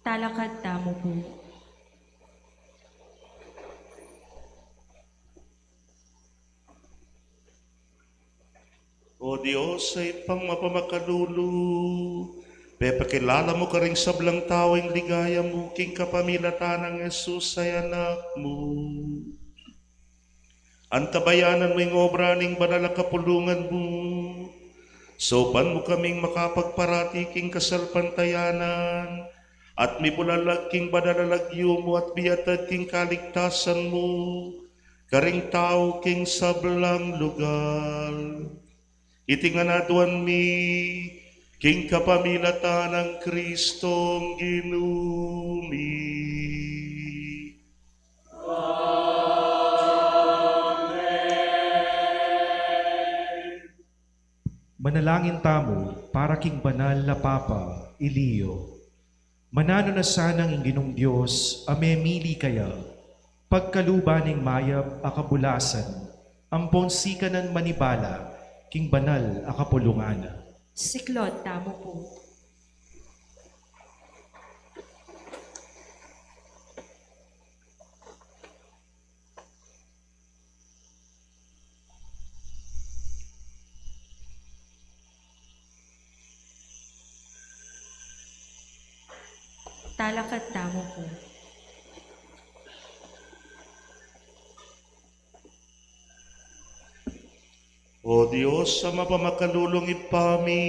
Talakad tamo po. O Diyos ay pang mapamakalulo, pepakilala mo ka rin sablang tawing ligaya mo, king kapamilatan ng Jesus ay anak mo. Antabayanan mo yung obra ng banal na kapulungan mo, sopan mo kaming makapagparati king kasalpantayanan, at may bulalag king badalalagyo mo at biyatad king kaligtasan mo, karing tao king sablang lugar. Itinganaduan mi, king kapamilatan ng Kristong ginumi. Manalangin tamo para king banal na Papa Elio. Manano na sanang inginong Diyos amemili kaya, pagkalubaning mayab akabulasan, ampon sikanan manibala, king banal akapulungana. Si Claude, tamo po. Talakad, tamo po. O Diyos, sa mapamakalulong ipami,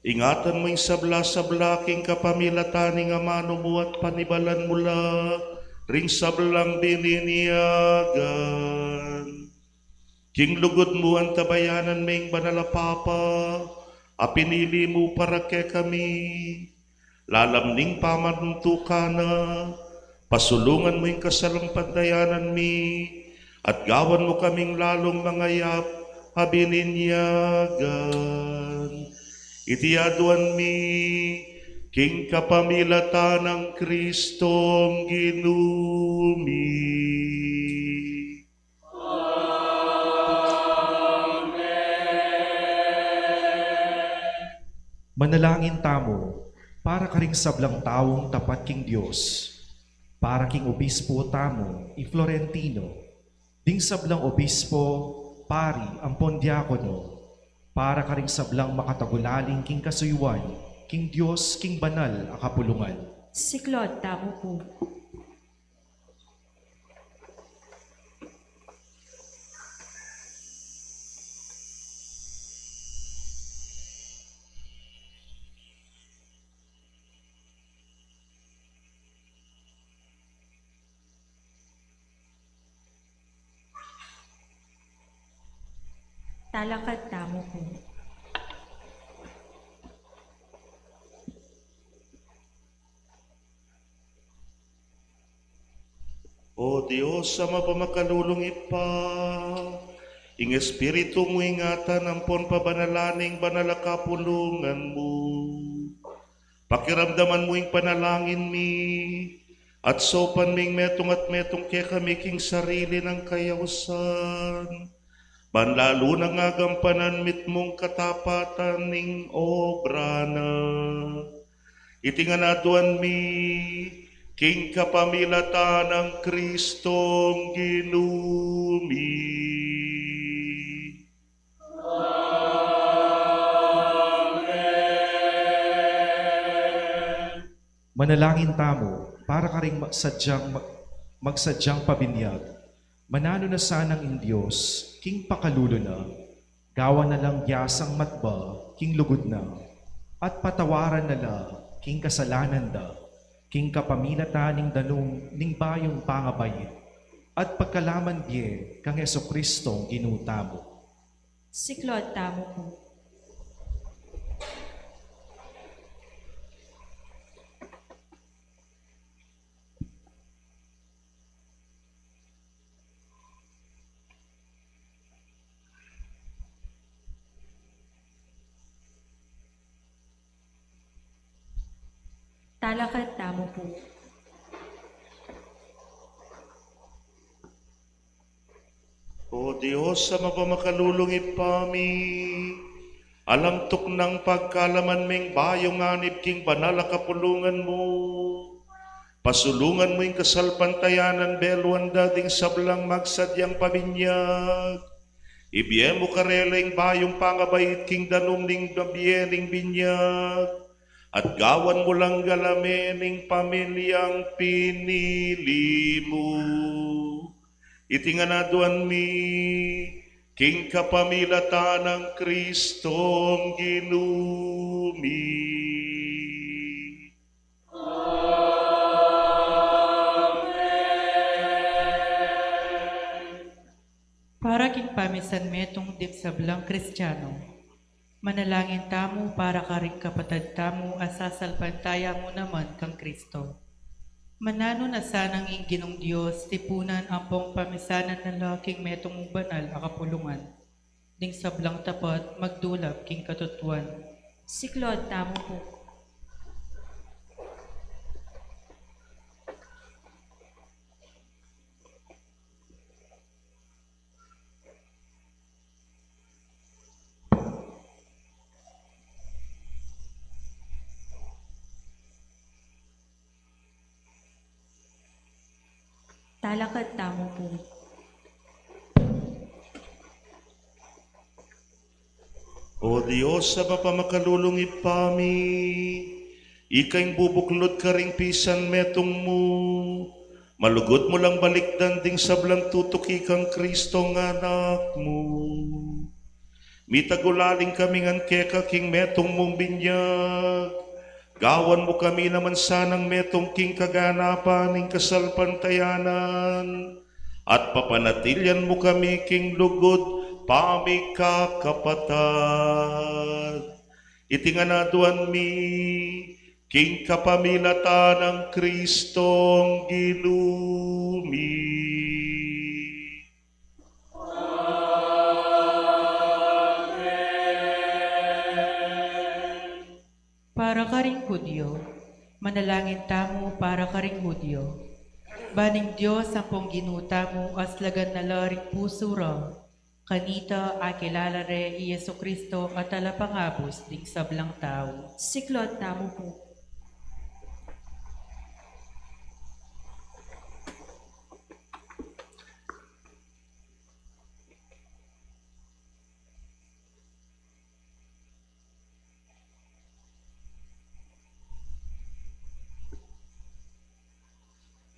ingatan mo yung sabla-sabla king kapamilataning amano mo at panibalan mula, ring sablang bininiyagan. King lugod mo ang tabayanan may banalapapa, apinili mo para ke kami, lalamning pamanuntukana, pasulungan mo yung kasalampadayanan mi, at gawan mo kaming lalong mangayap, habininyagan. Itiaduan mi, king kapamilata ng Kristong ginumi. Manalangin tamo, para ka ring sablang taong tapat king Diyos, para king obispo tamo, i Florentino, ding sablang obispo, pari, ang pondiakono, para ka ring sablang makatagulaling king kasuyuan, king Diyos, king banal, akapulungan. Si Claude, tamo po. Talakad, tamo po. O Diyos, sa mapamakalulong ipa, ing Espiritu mo ingatan ang pabanalaning banalakapulungan mo. Pakiramdaman mo ing panalangin mi, at sopan ming metong at metong kaya kami king sarili ng kayawsan. Banlalo ng agampanan mit mong katapatan ning obra na. Itinganaduan mi, king kapamilata ng Kristong ginumi. Manalangin tamo, para ka ring magsadyang pabinyag, manalo na sanang in Diyos, king pakalulo na, gawa na lang yasang matba, king lugod na, at patawaran na la, king kasalanan da, king kapamilata ning danong ning bayong pangabayit, at pagkalaman diye kang Jesucristong ginutamo. Si Claude, tamo po. Talakad, tamo po. O Diyos, sa mapamakalulong ipami, alamtok ng pagkalaman ming bayong anib king banal kapulungan mo. Pasulungan mo yung kasalpantayanan beluan dating sablang magsadyang pabinyag. Ibiye mo karela yung bayong pangabait king danum ning nabiening binyag. At gawan mo lang galamin ning pamilyang pinili mo. Itinganaduan mi, king kapamilata ng Kristong ginumi. Para king pamisan metong sablang Kristiyano, manalangin tamo para ka ring kapatad tamo asasalpantaya mo naman kang Kristo. Manano na sanang ingginong Diyos, tipunan ang pong pamisanan ng laking metong banal akapulungan, ding sablang tapat magdulap king katutuan. Si Claude, tamo po. Talakad tamo po. O Diyos, sa mapamakalulong ipami, ikay bubuklod ka ring pisan metong mo, malugod mo lang balikdan ding sablang tutuki kang Kristong anak mo. Mitagulaling kami ngan keka king metong mong binyag, gawan mo kami naman sanang metong king kaganapan ning kasalpantayanan, at papanatilyan mo kami king lugod pamikakapatad. Itinganaduan mi king kapamilata ng Kristong ginumi. Para ka ring Hudyo, manalangin tamo para ka ring Hudyo. Baning Diyos ang pong ginuta mo aslagan na laring puso ra. Kanita akilala re Yesu Kristo at alapangabos ding sablang tao. Siklod tamo po.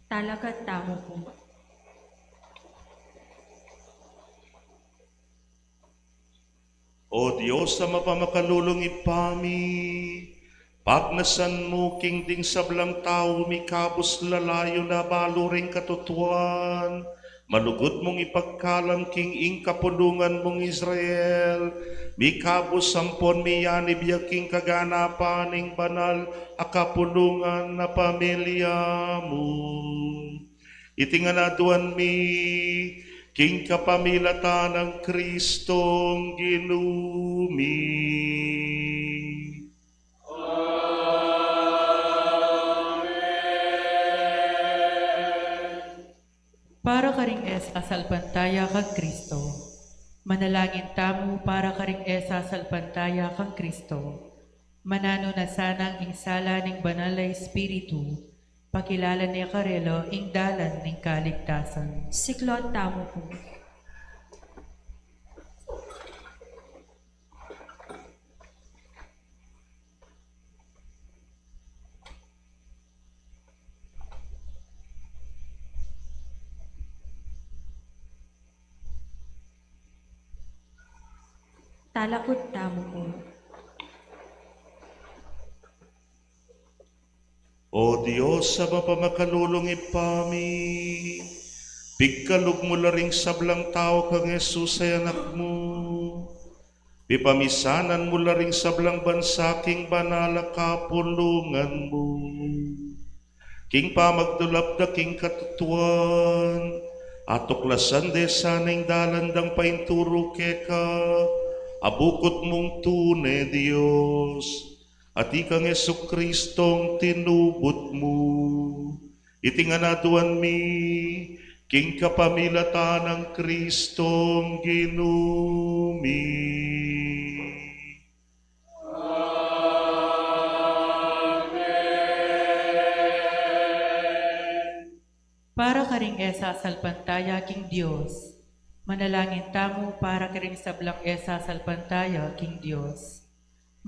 Talakad tamo po. O Diyos, sa mapamakalulong ipami, pagnasan mo king ding sablang tao, mikabos lalayo na balo ring katutuan, malugod mong ipagkalam king ing kapulungan mong Israel, mikabos sampon miyanib yaking kaganapan ing banal akapulungan na pamilya mo. Itinganaduan mi king kapamilata ng Kristong ginumi. Para ka ring esa salpantaya kang Kristo. Manalangin tamo para ka ring esa salpantaya kang Kristo. Manano na sanang insala ning banal na Espiritu, pakilala niya karelo ing dalan ning kaligtasan. Siklod tamo po. Talakod tamo po. O Diyos, sa mapamakalulong ipami, pigkalog mo laring sablang tao kang Jesus ay anak mo. Pipamisanan mo laring sablang bansa king banala kapulungan mo. King pamagdulap da king katutuan, atuklasan de sanang dalandang painturo keka, abukot mong tune Diyos. At ikang Yesu Kristong tinubot mo, itinganaduan mi, king kapamilata ng Kristong ginumi. Para ka ring esa salpantaya king Diyos. Manalangin tamo para ka ring sablang esa salpantaya king Diyos.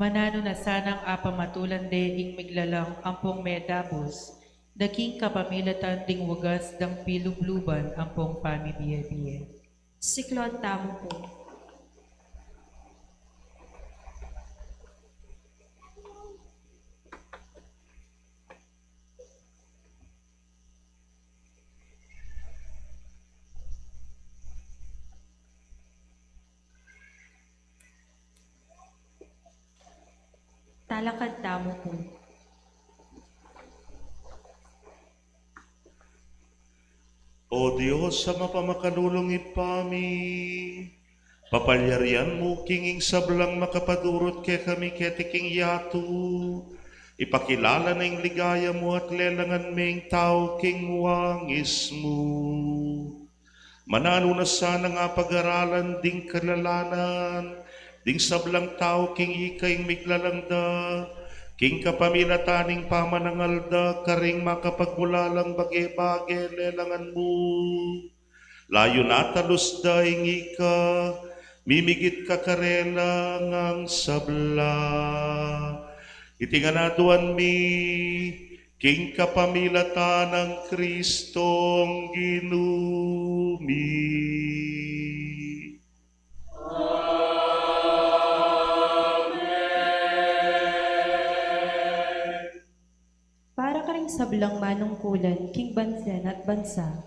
Manano na sanang apamatulan de ing miglalang ampong medabos, daking kapamilatan ding wagas dang pilubluban ampong pamibiye-biye. Siklod tamo po. Talakad tamo po. O Diyos, sa mapamakalulong ipami, papalyarian mo kinging sablang makapadurot ke kami ketiking yatu, ipakilala na yung ligaya mo at lelangan ming tao king wangis mo. Manano na sana nga pag-aralan ding kalalanan, ding sablang tao king ikaing miglalangda, King kapamilataning pamanangalda, karing makapagmulalang bage-bage lelangan mo. Layo na talusda ingi ka, mimigit ka karela ngang sabla. Itinganaduan mi, king kapamilata ng Kristong ginumi. Para ka ring sablang manungkulan, king bansen at bansa.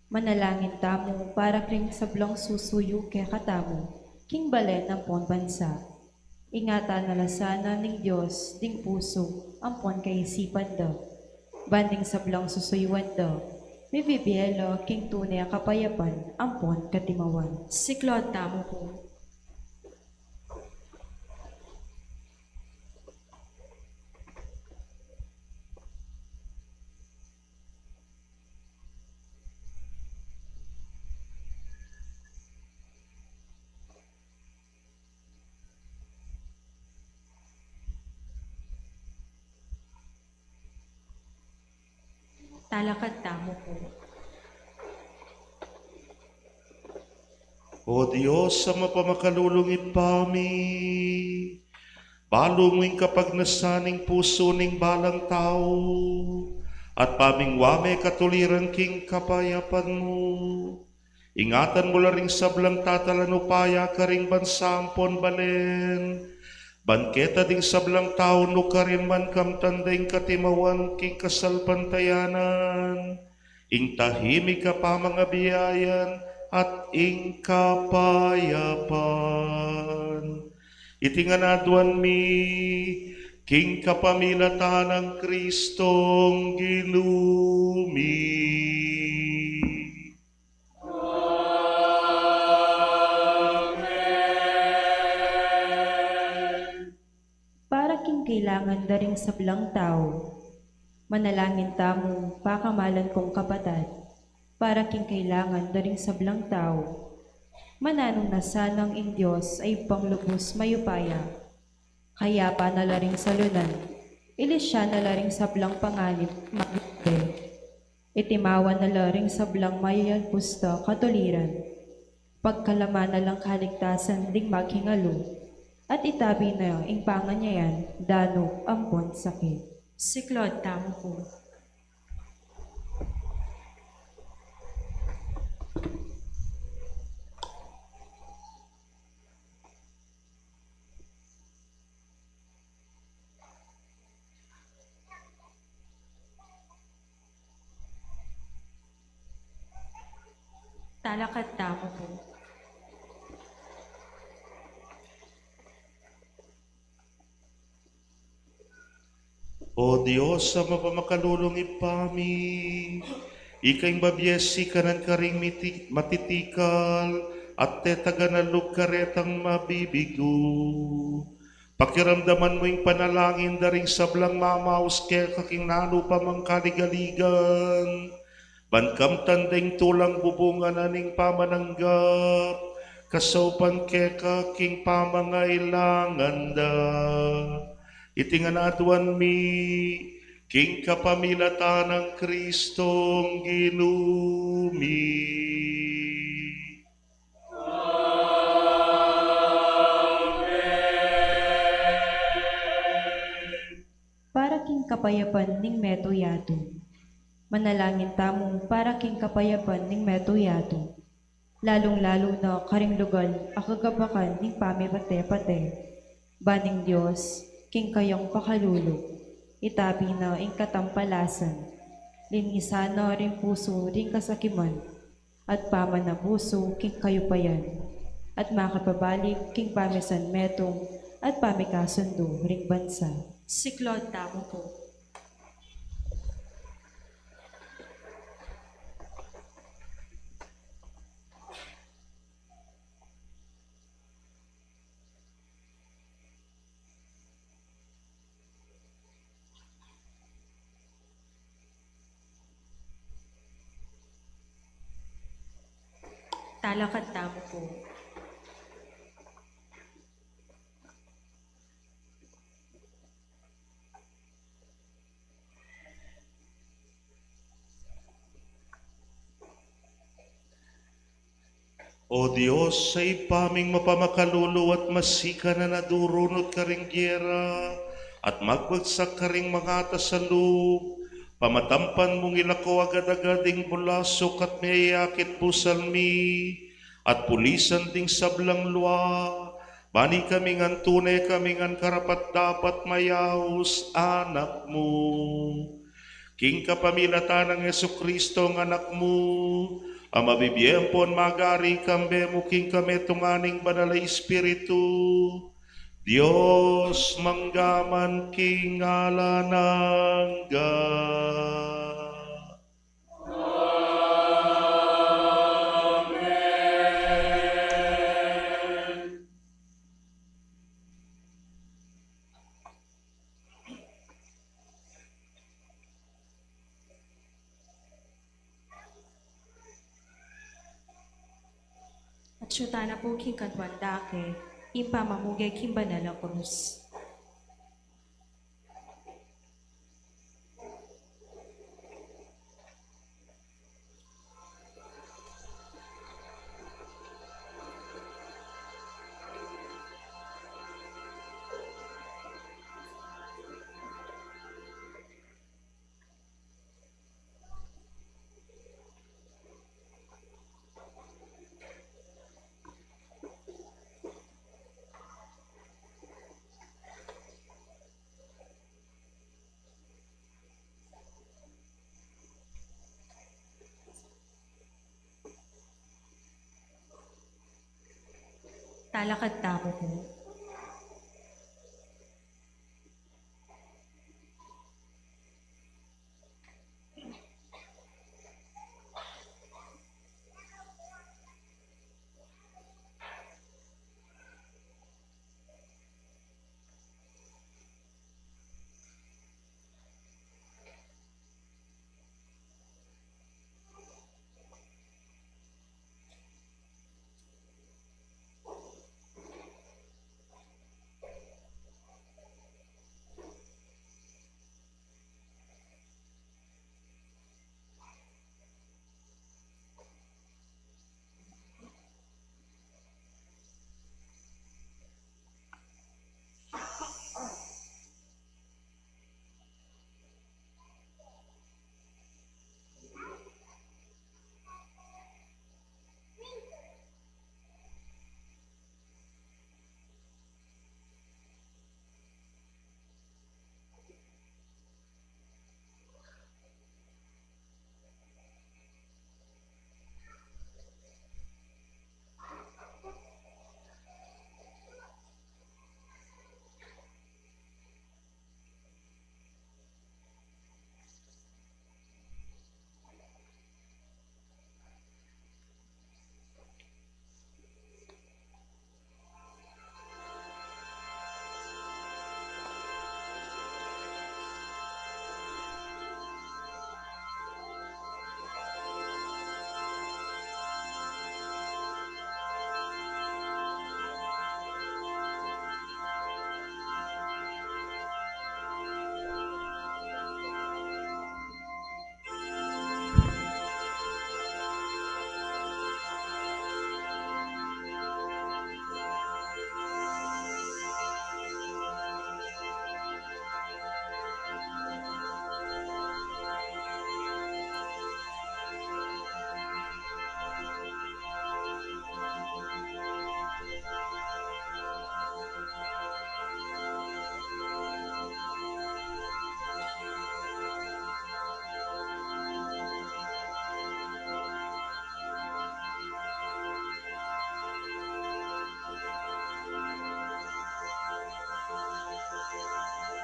Manalangin tamo, para kring sablang susuyo kaya katamo, king balen ng pon bansa. Ingatan na lasana ng Diyos, ding puso, ampon kaisipan daw. Banding sablang susuyuan daw, may bibielo, king tunay ang kapayapan, ampon katimawan. Siklod tamo po. Talakad tamo po. O Diyos, sa mapamakalulungit pami, balungin kapag nasaning puso ning balang tao, at paming wame katuliran king kapayapan mo. Ingatan mo la ring sablang tatalanupaya karing bansampon balen, banketa ding sablang tao no karin man kam tandeng katimawan king kasalpantayanan, ing tahimik ka pa mga biyayan, at ing kapayapan. Itinganaduan mi, king kapamilata ng Kristong ginumi. Para king kailangan da ring sablang tao, manalangin tamo, pakamalan kong kapatad, para king kailangan da ring sablang tao, mananong na sanang ing Diyos ay panglubos mayupaya, kaya pa nalaring salunan, ilis siya nalaring sablang panganib, magbe, itimawan nalaring sablang mayayan pusta katuliran, pagkalaman na lang kaligtasan ding maghingalo, at itabi na ing panganyayan, dano, ampon, sakit. Siklod tamo po. Talakad tamo po. O Diyos, sa mapamakalulungit pami, ikay babyesi kanan karing matitikal, at tetaganalog karetang mabibigo. Pakiramdaman mo yung panalangin daring sablang mamaus kaya kaking nano pa mang kaligaligan. Bankam tandeng tulang bubungan aning pamananggap, kasaupan kaya kaking pamangailangan da. Itinganaduan mi, king kapamilata ng Kristong ginumi. Para king kapayapan ning meto yato, manalangin tamo para king kapayapan ning meto yato, lalong-lalo na karing lugal akagabakan ning pamipate-pate, baning Diyos, king kayong pakalulog, itabi na ing katampalasan, linisan na rin puso ring kasakiman, at paman na puso king kayupayan, at makapabalik king pamisan metong, at pamikasundo ring bansa. Siklod tamo po. Talakad tamo po. O Diyos, sa ipaming mapamakalulu at masika na nadurunot ka ring gyera, at magbagsak ka ring mga tasalub, pamatampan mong ilako agad-agading bulasok at mayayakit pusalmi, at pulisan ding sablang luwa, bani kami ngan tunay kami ngan karapat dapat mayahus anak mo. King kapamilatan ng Yesu Kristo ng anak mo, ang mabibiyempon magari kambe mo king kami tunganing banal na Espiritu. Diyos manggaman king ngalan ng God. At syuta na po king kadwandake, impamamugay king banal na krus. Talakad tamo po.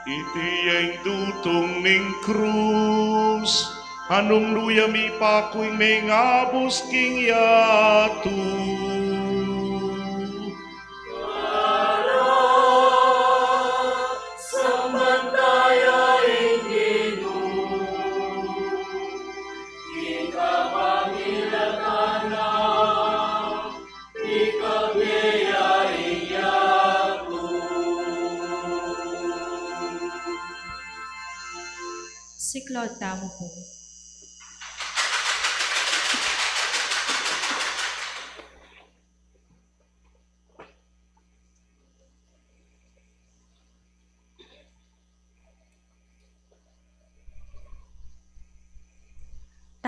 Itiyeng dutong ning krus, anong luyami pa kuing may ngabos king yatu. Si Claude tamo po.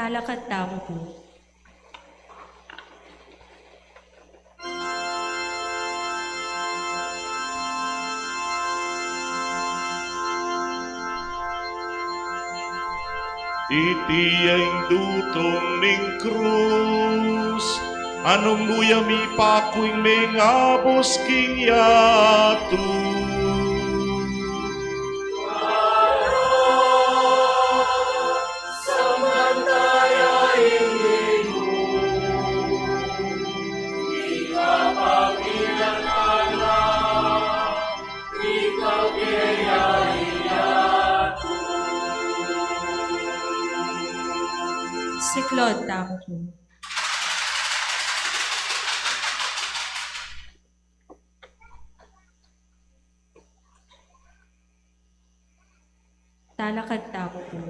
Talakad tamo po. Itiyang dutong ning krus, anong nuyami pakuing mengabos king yatu. Siklod tamo po. Talakad tamo po.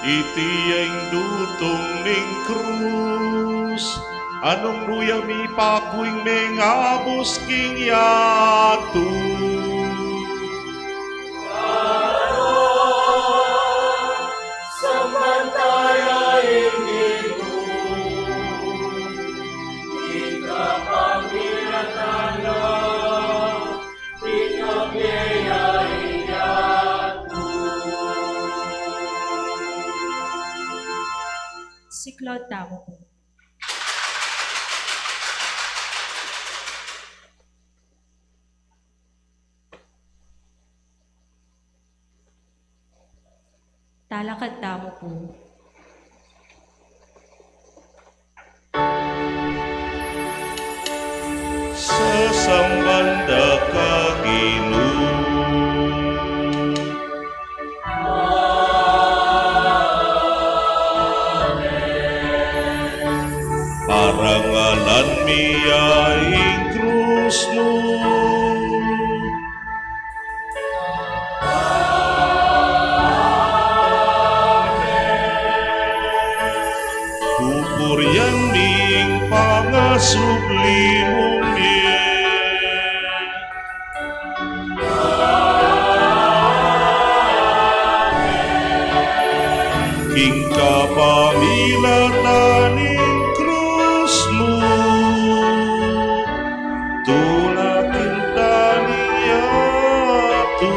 Itiyang dutong ning krus, anong nuyami pakuing mengabos king yatu. Siklod tamo po. Talakad tamo po. Sa sambanda ka Ginoo, parangalan miyaing krus mo. Pupuryan ning pangasubli mong king kapamilatan ning krus mo, tulakin taning yatu.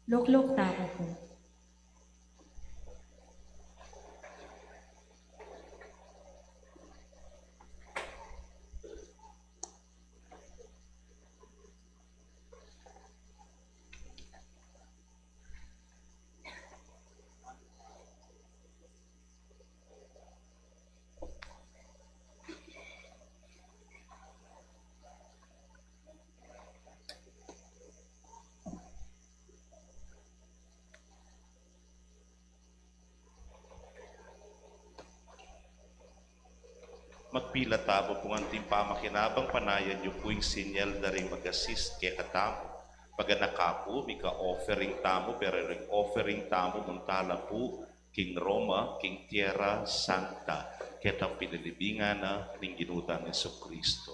Luklok tamo po. Magpila tabo kung anting pamakinabang panayan niyo po yung sinyal na rin mag-assist kay katamo. Pag nakapo, mika offering tamo, pero rin offering tamo muntala po King Roma, King Tierra Santa, ketang pinalibingan na ning ginutan ni Kristo.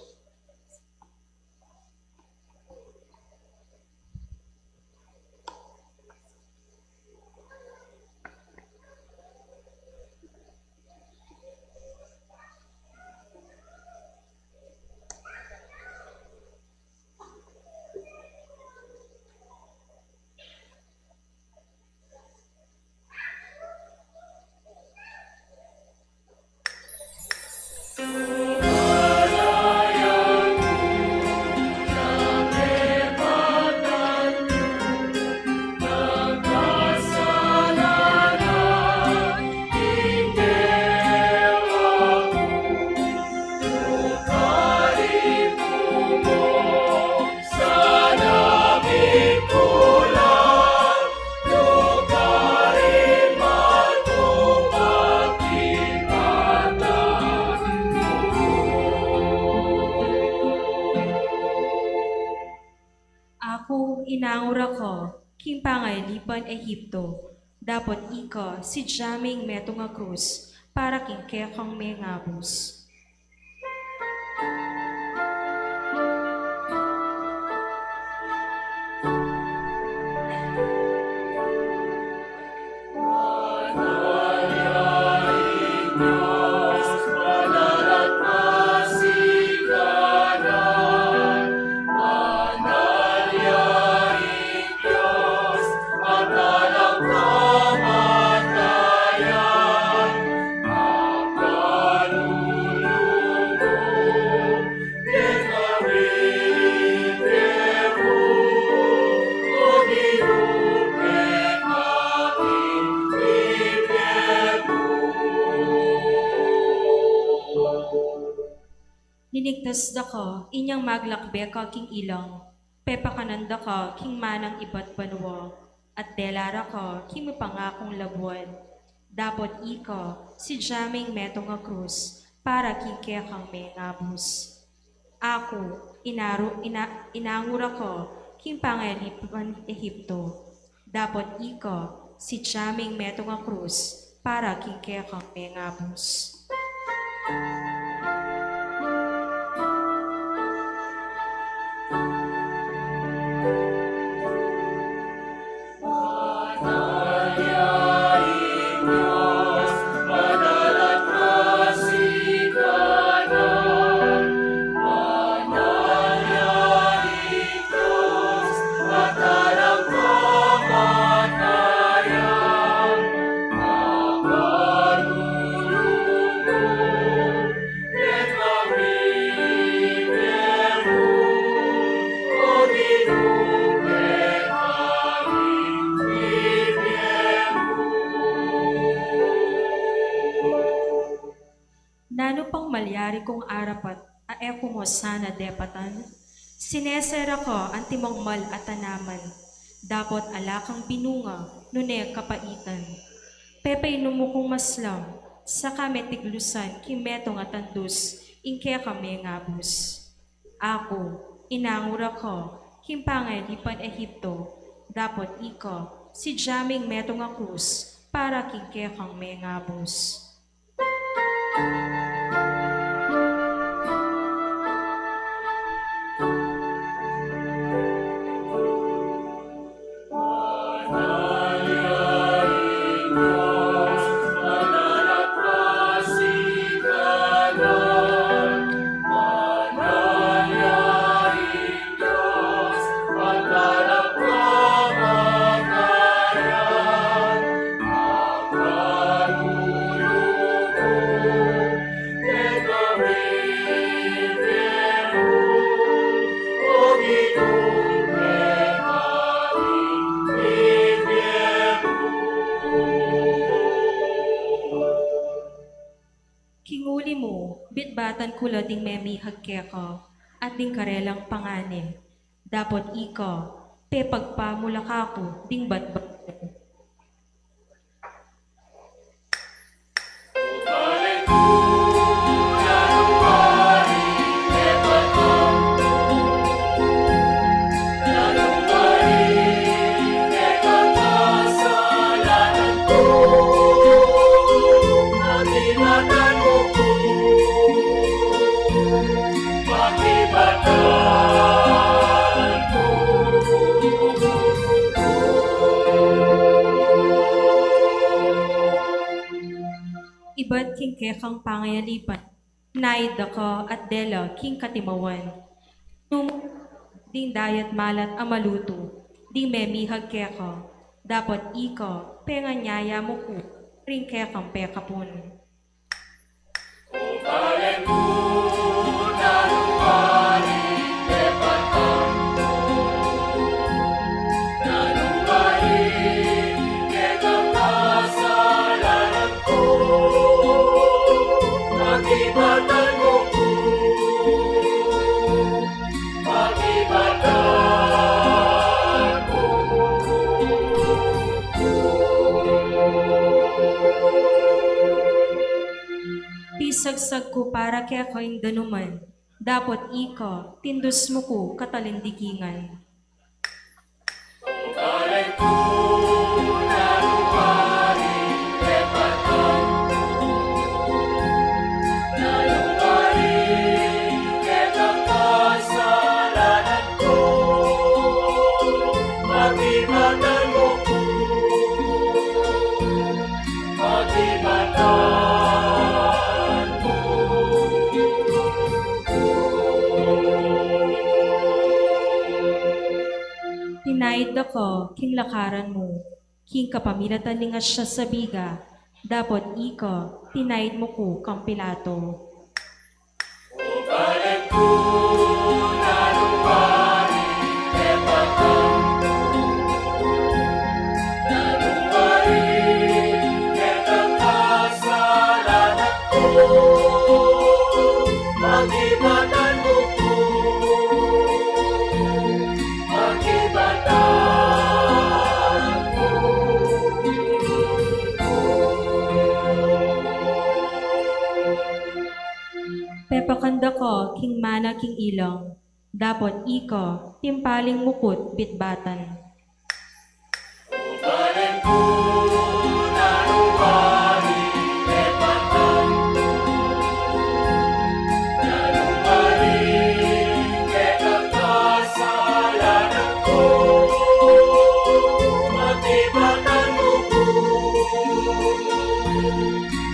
Ako, inangura ko, kimpangay lipan Ehipto, dapat ika si Jaming meto nga krus, para kingkekang may ngabos. Ninigtas da ka, inyang maglakbe ka king ilang, pepakananda ka king manang iba't banwa, at delara ka king mapangakong labuan. Dapat ika si Jaming meto nga krus, para kingkekang may ngabos. Ako, inangura ko, king pangalipan Ehipto. Dapat ika si Jaming meto nga krus, para kingkekang may ngabos. Nano pang malyari kong arapat, aeko mo sana depatan. Sinesera ko ang timong mal at tanaman. Dapat alakang binunga, nune kapaitan. Pepay numukong maslam, sa kami tiglusan, kimetong at tandus, inke kami ngabus. Ako, inangura ko, kimpangay lipan Ehipto. Dapat iko, si Jaming metong nga krus, para kingke kang may ngabus. Kinguli mo, bitbatan kula ding memi hagkeka, at ding karelang panganin. Dapat ika, pepagpamula kako, ding batbat. Hallelujah. ibat king kekang pangayalipan, naid ako at dela king katimawan. Ding dayat malat amaluto, ding memihag keka, dapat ika, penganyaya mo ko, ring kekang pekapon. Pag-ibatan mo ko, pag-ibatan mo. Pisagsag ko para kaya ko'y danuman, dapat ika, tindos mo ko katalindigingan. Pag-ibatan mo ko, pag-ibatan mo. Tinaid ako, king lakaran mo, king kapamilatan ni nga siya sa biga, dapat ika, tinaid mo ko kang Pilato. Pag-ibatan mo ko, pag-ibatan mo. Pepakanda ko, king mana king ilang, dapat ika, timpaling mukot bitbatan. Pag-ibatan mo ko,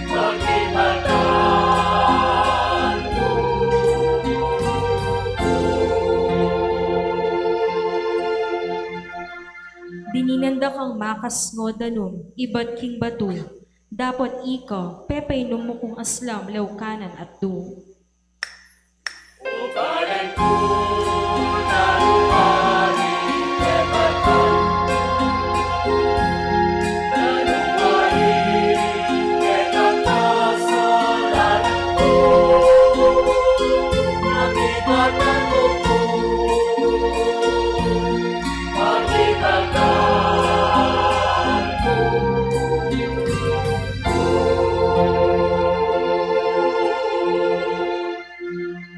pag-ibatan mo. Dininanda kang makas ngo danum, ibat king batu, dapat ika, pepainom mo kong aslam, lawkanan at du. Pag-ibatan mo ko, pag-ibatan mo.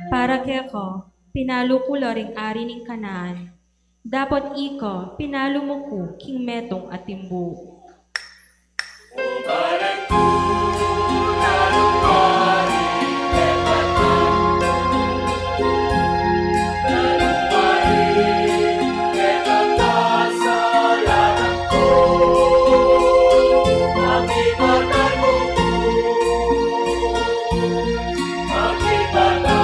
Para kaya ko, pinalo ko laring ari ning kanaan, dapat ika, pinalo mo ko king metong at timbu. Pag-ibatan mo ko, pag-ibatan mo.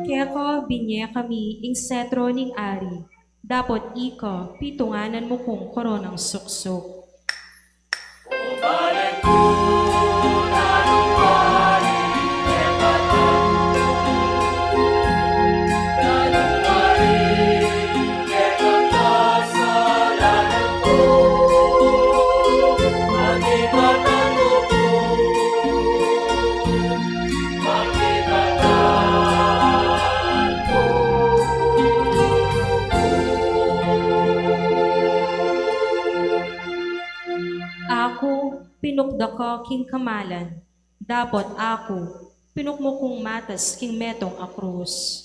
Kaya ko, binye kami ing setro ning ari, dapat ika, pitunganan mo kong koronang suksok. Pag-ibatan mo ko, pag-ibatan mo. Ako, pinukda ko king kamalan, dapat ako, pinukmo kong matas king metong akrus.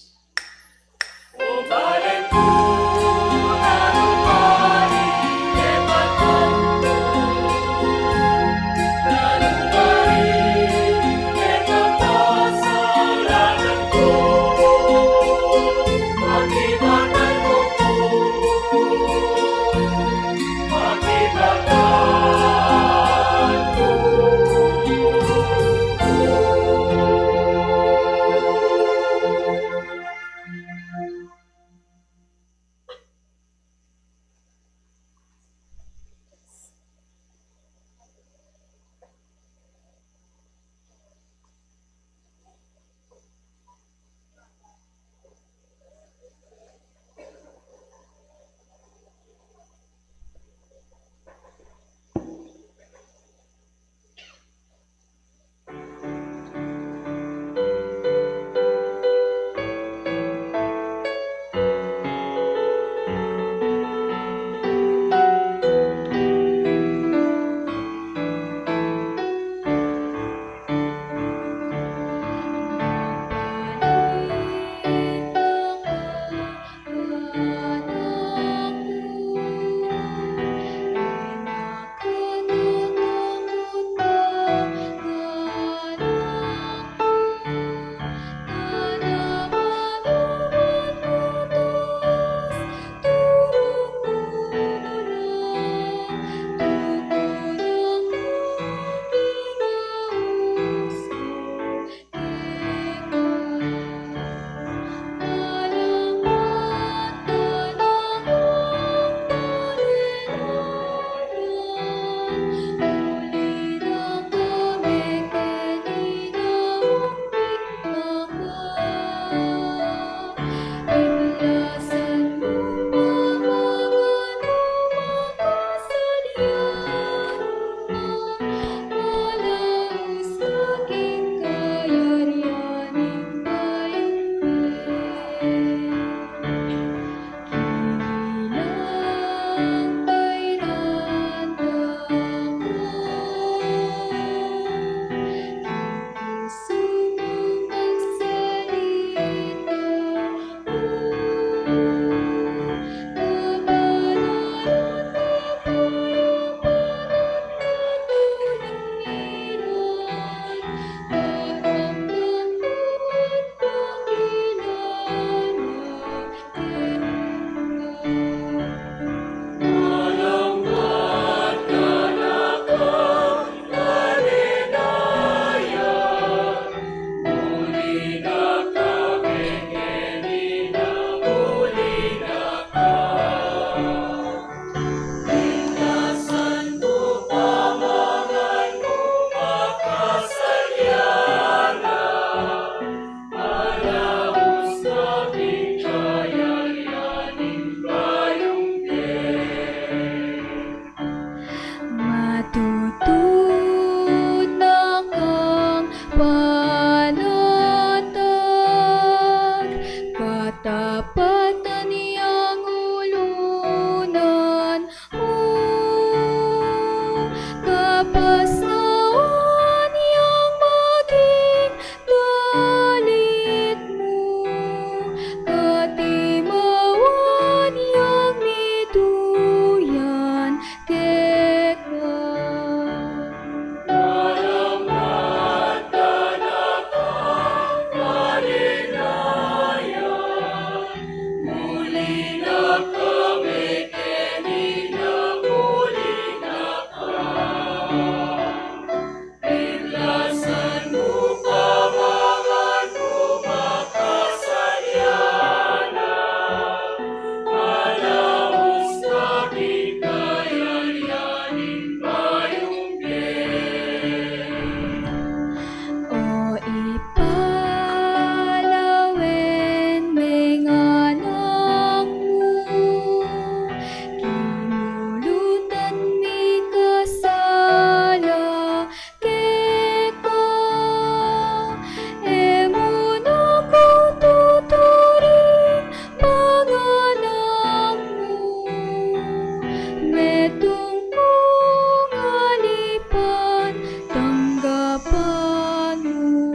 Pag-ibatan mo Tapat na niyang ulunan mo, kapasawan niyang maging dalit mo, katimawan niyang mituyan keka. O ipalawen menganang mo, kinulutan mi kasala keka, emuno ko tuturing manganang mo, metong kong alipan tanggapan mo.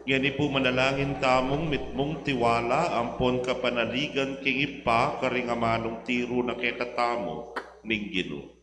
Ngani po manalangin tamong mitmong tiwala, ampon kapanaligan king ipa, karingamanong tiro na kekatamo, ning Ginoo.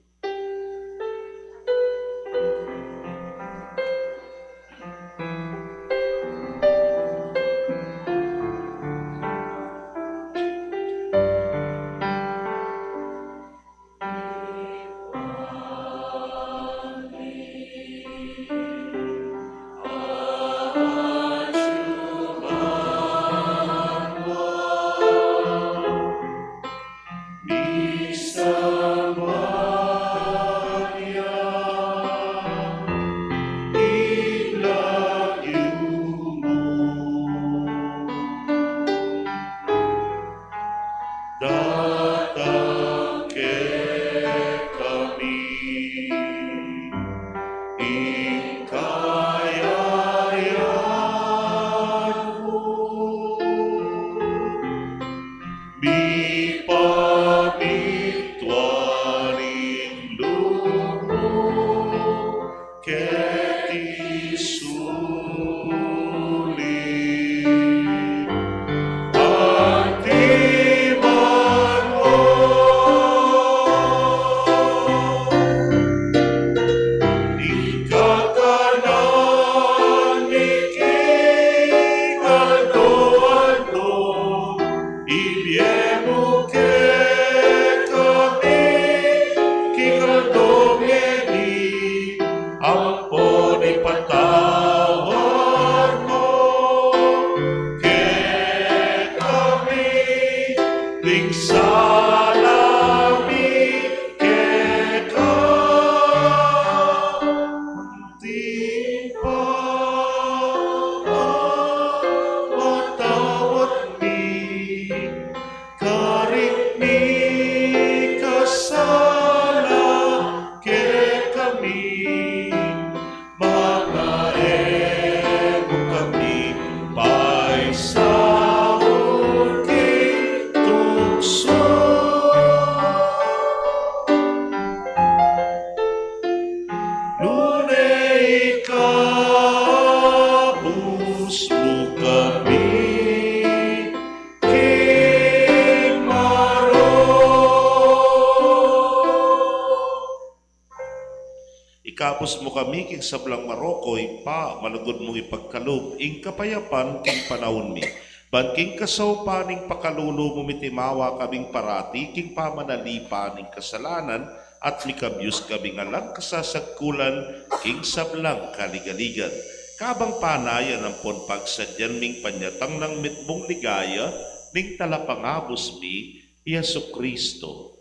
Ikapos mo kami king sablang Marokoy pa malugod mong ipagkalog ing kapayapan king panahon mi. Ban king kasaw paning pakalulo mo mitimawa kaming parati king pamanalipa ning kasalanan at mikabyus kaming alang kasasagkulan king sablang kaligaligan. Kabang panayan ang pon pagsadyan ming panyatang ng mitmong ligaya ning talapangabos mi Yesu Kristo.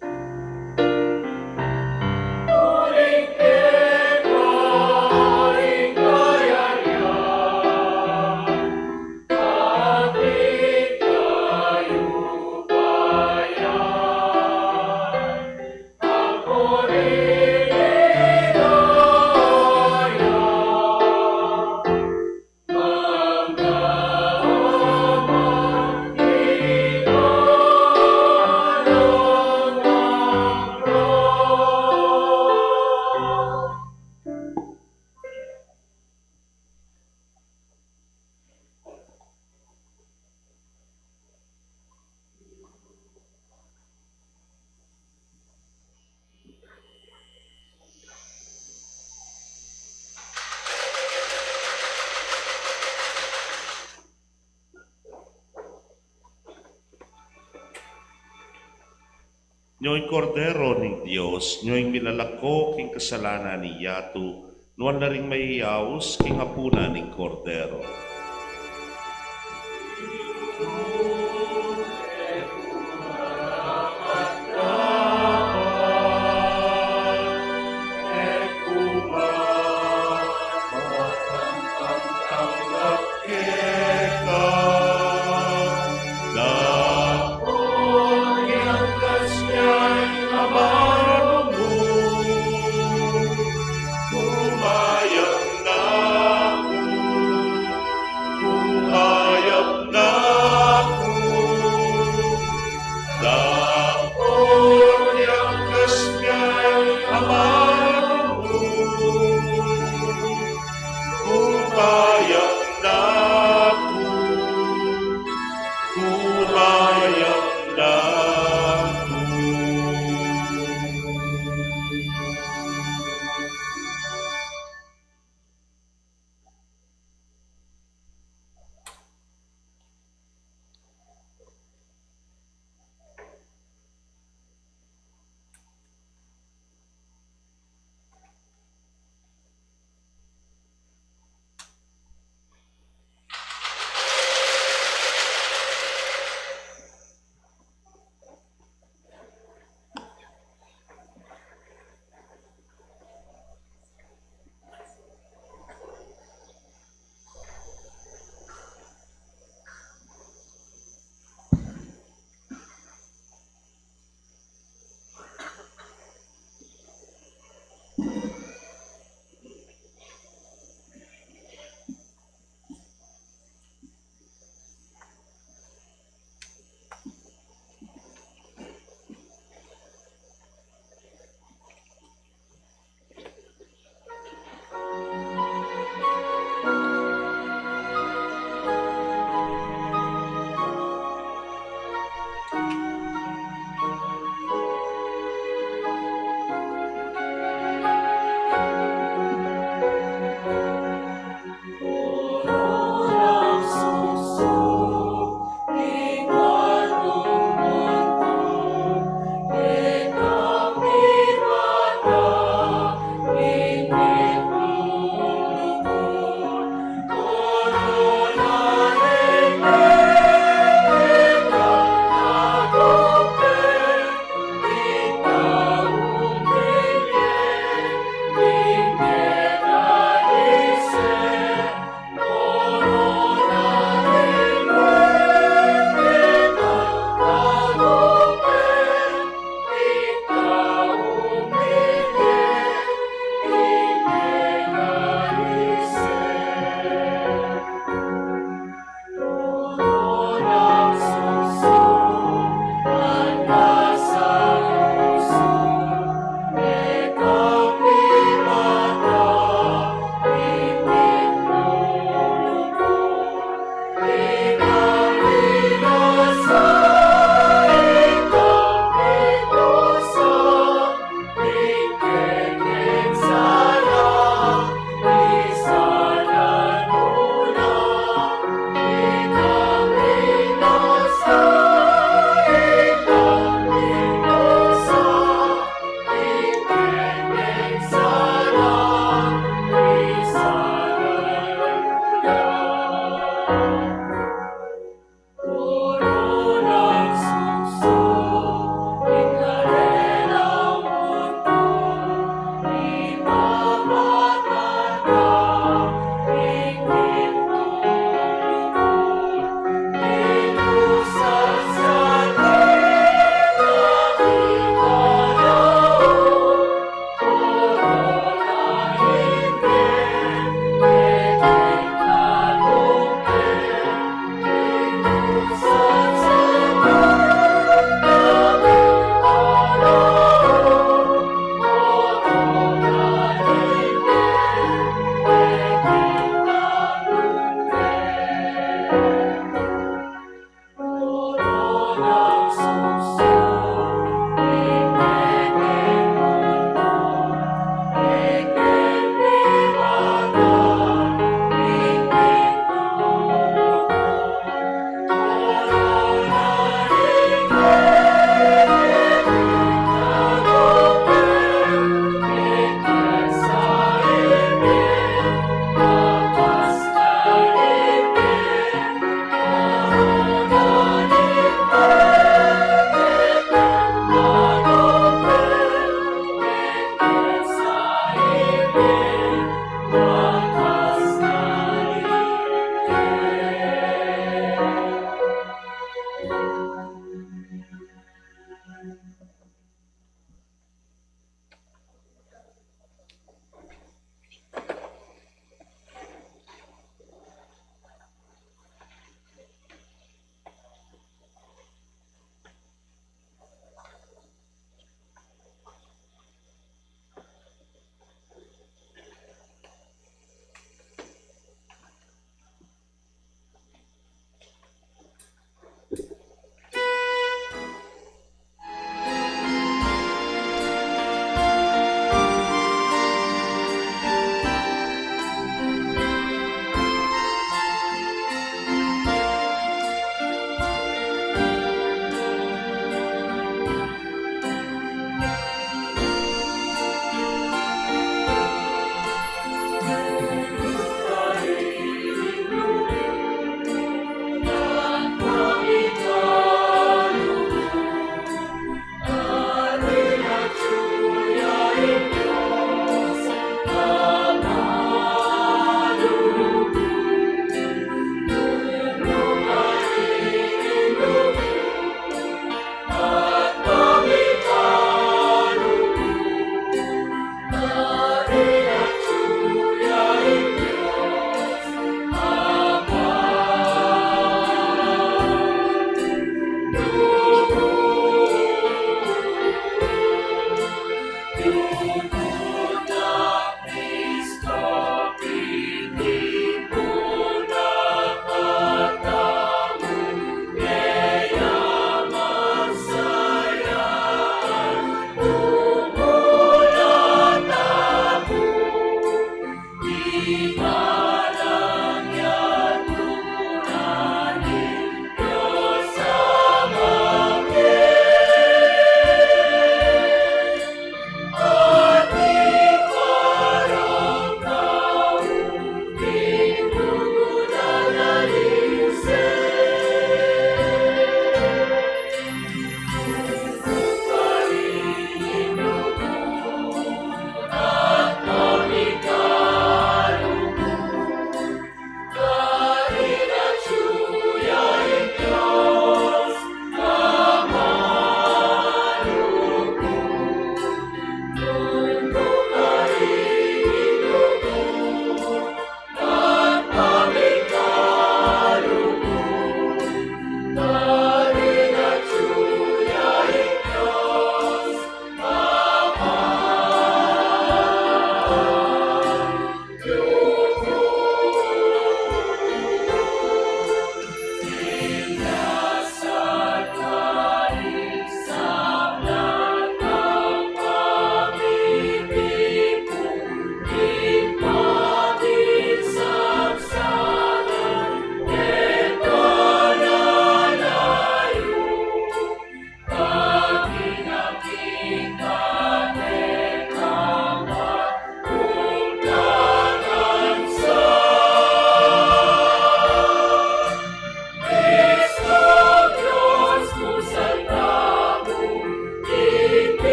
Nyo'y kordero ning Dios, nyo'y milalako king kasalanan ni Yatu, nuwan na ring maiyaos king hapuna ning kordero.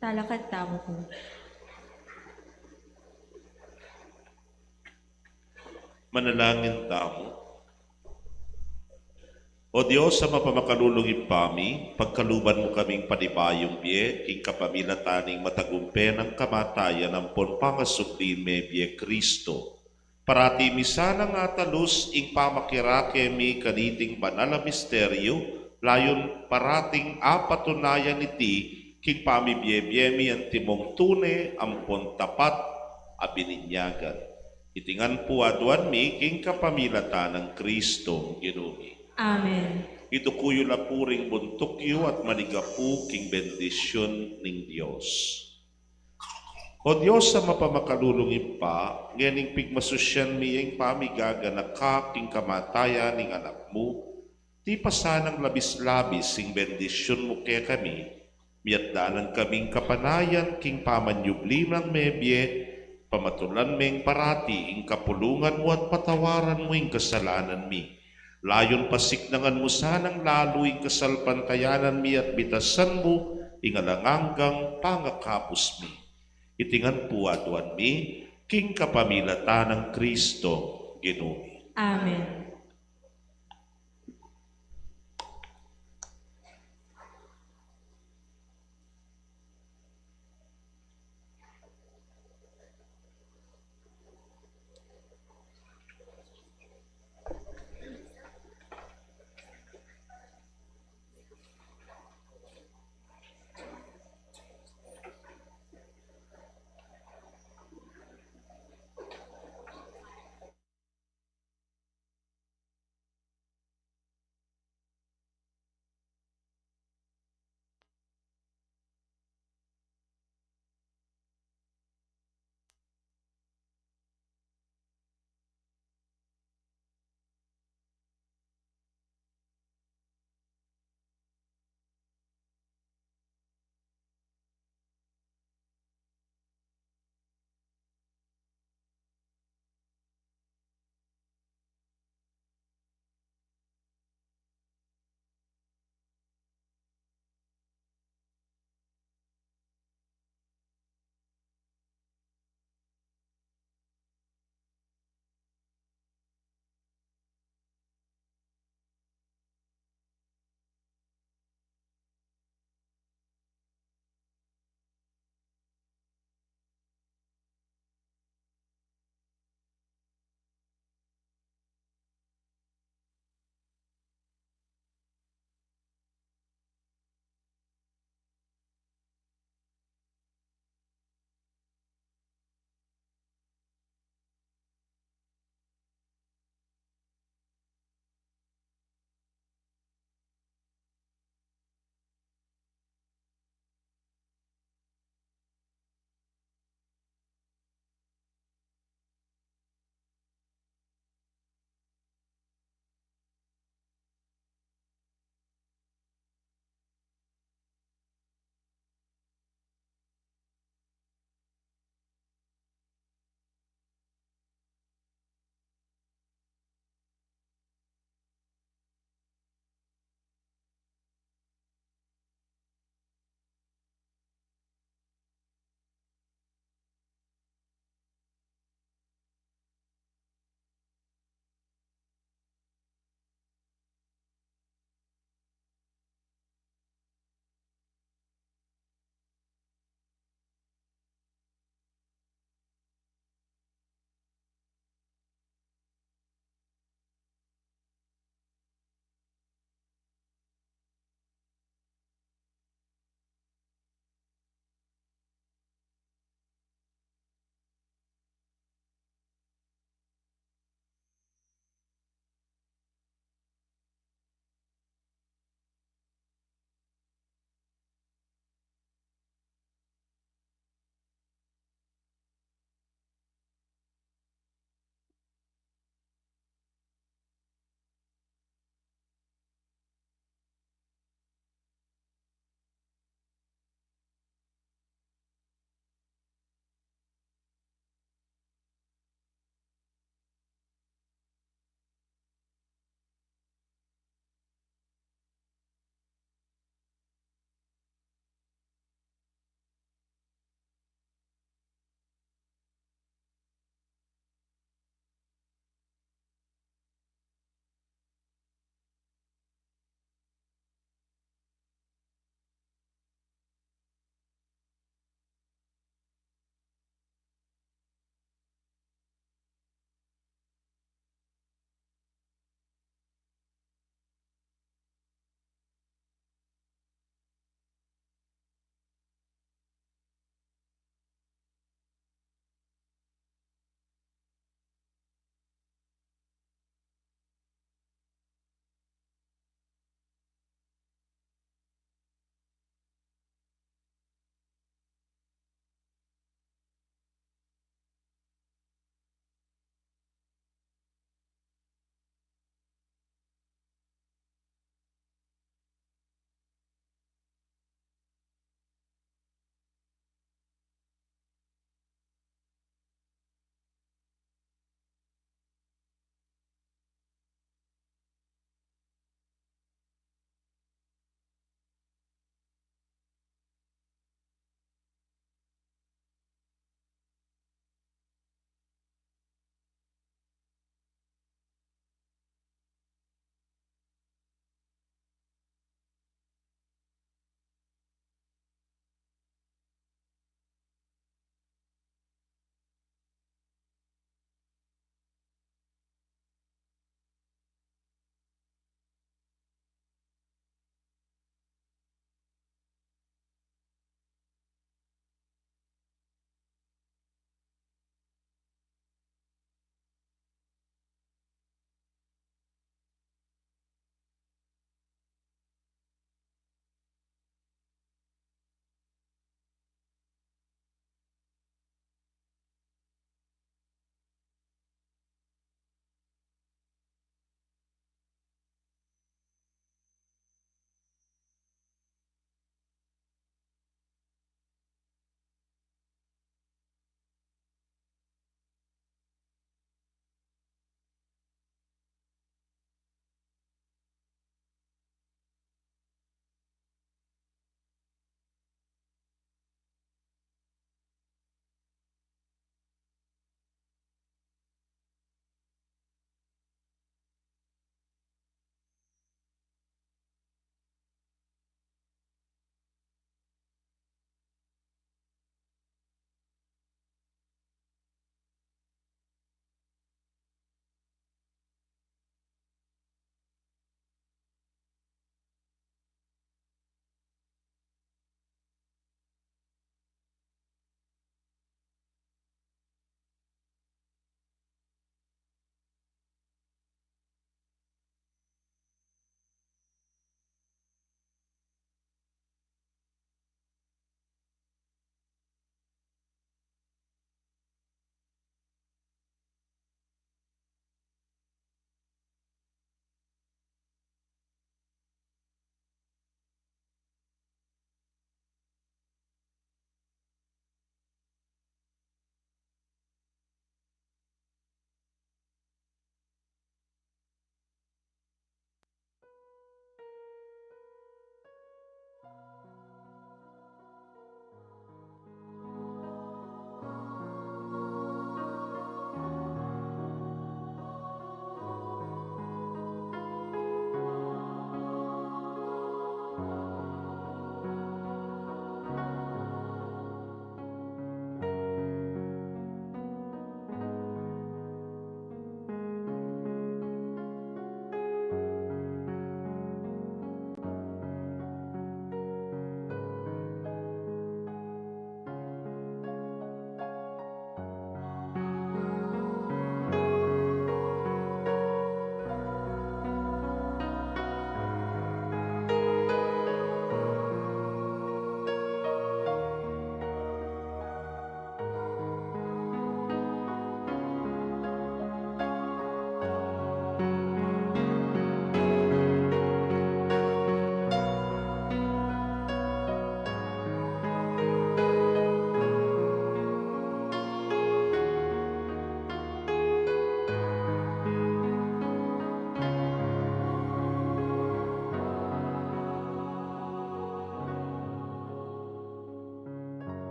Talakad tamo po. Manalangin tamo. O Diyos, sa mapamakalulungin pami, pagkaluban mo kaming panibayong biye, king kapamilataning matagumpe ng kamatayan ng ponpangasukli me biye Kristo. Parati misana nga talus ing pamakirake mi kaniting banal na misteryo, layon parating apatunayan iti, king pami biye mi ang timong tune, ampon tapat, abininyagan. Itingan po aduan mi, king kapamilatan ng Kristo ginumi. Amen. Ito kuyo lapuring buntukyo at manigapu king bendisyon ning Diyos. O Diyos, sa mapamakalulungin pa, nganing pigmasusyan miyeng pamigaga na ka king kamatayan ning anak mo, ti pasanang labis-labis sing bendisyon mo kaya kami, miyatdanan kaming kapanayan king pamanyublim ng mebye, pamatulan meng parati ing kapulungan mo at patawaran mo ing kasalanan mi. Layon pasiknangan mo sanang lalo ing kasalpantayanan mi at bitasan mo ing alanganggang pangakapos mi. Itingan po aduan mi, king kapamilatan ng Kristo ginumi. Amen.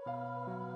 Amen.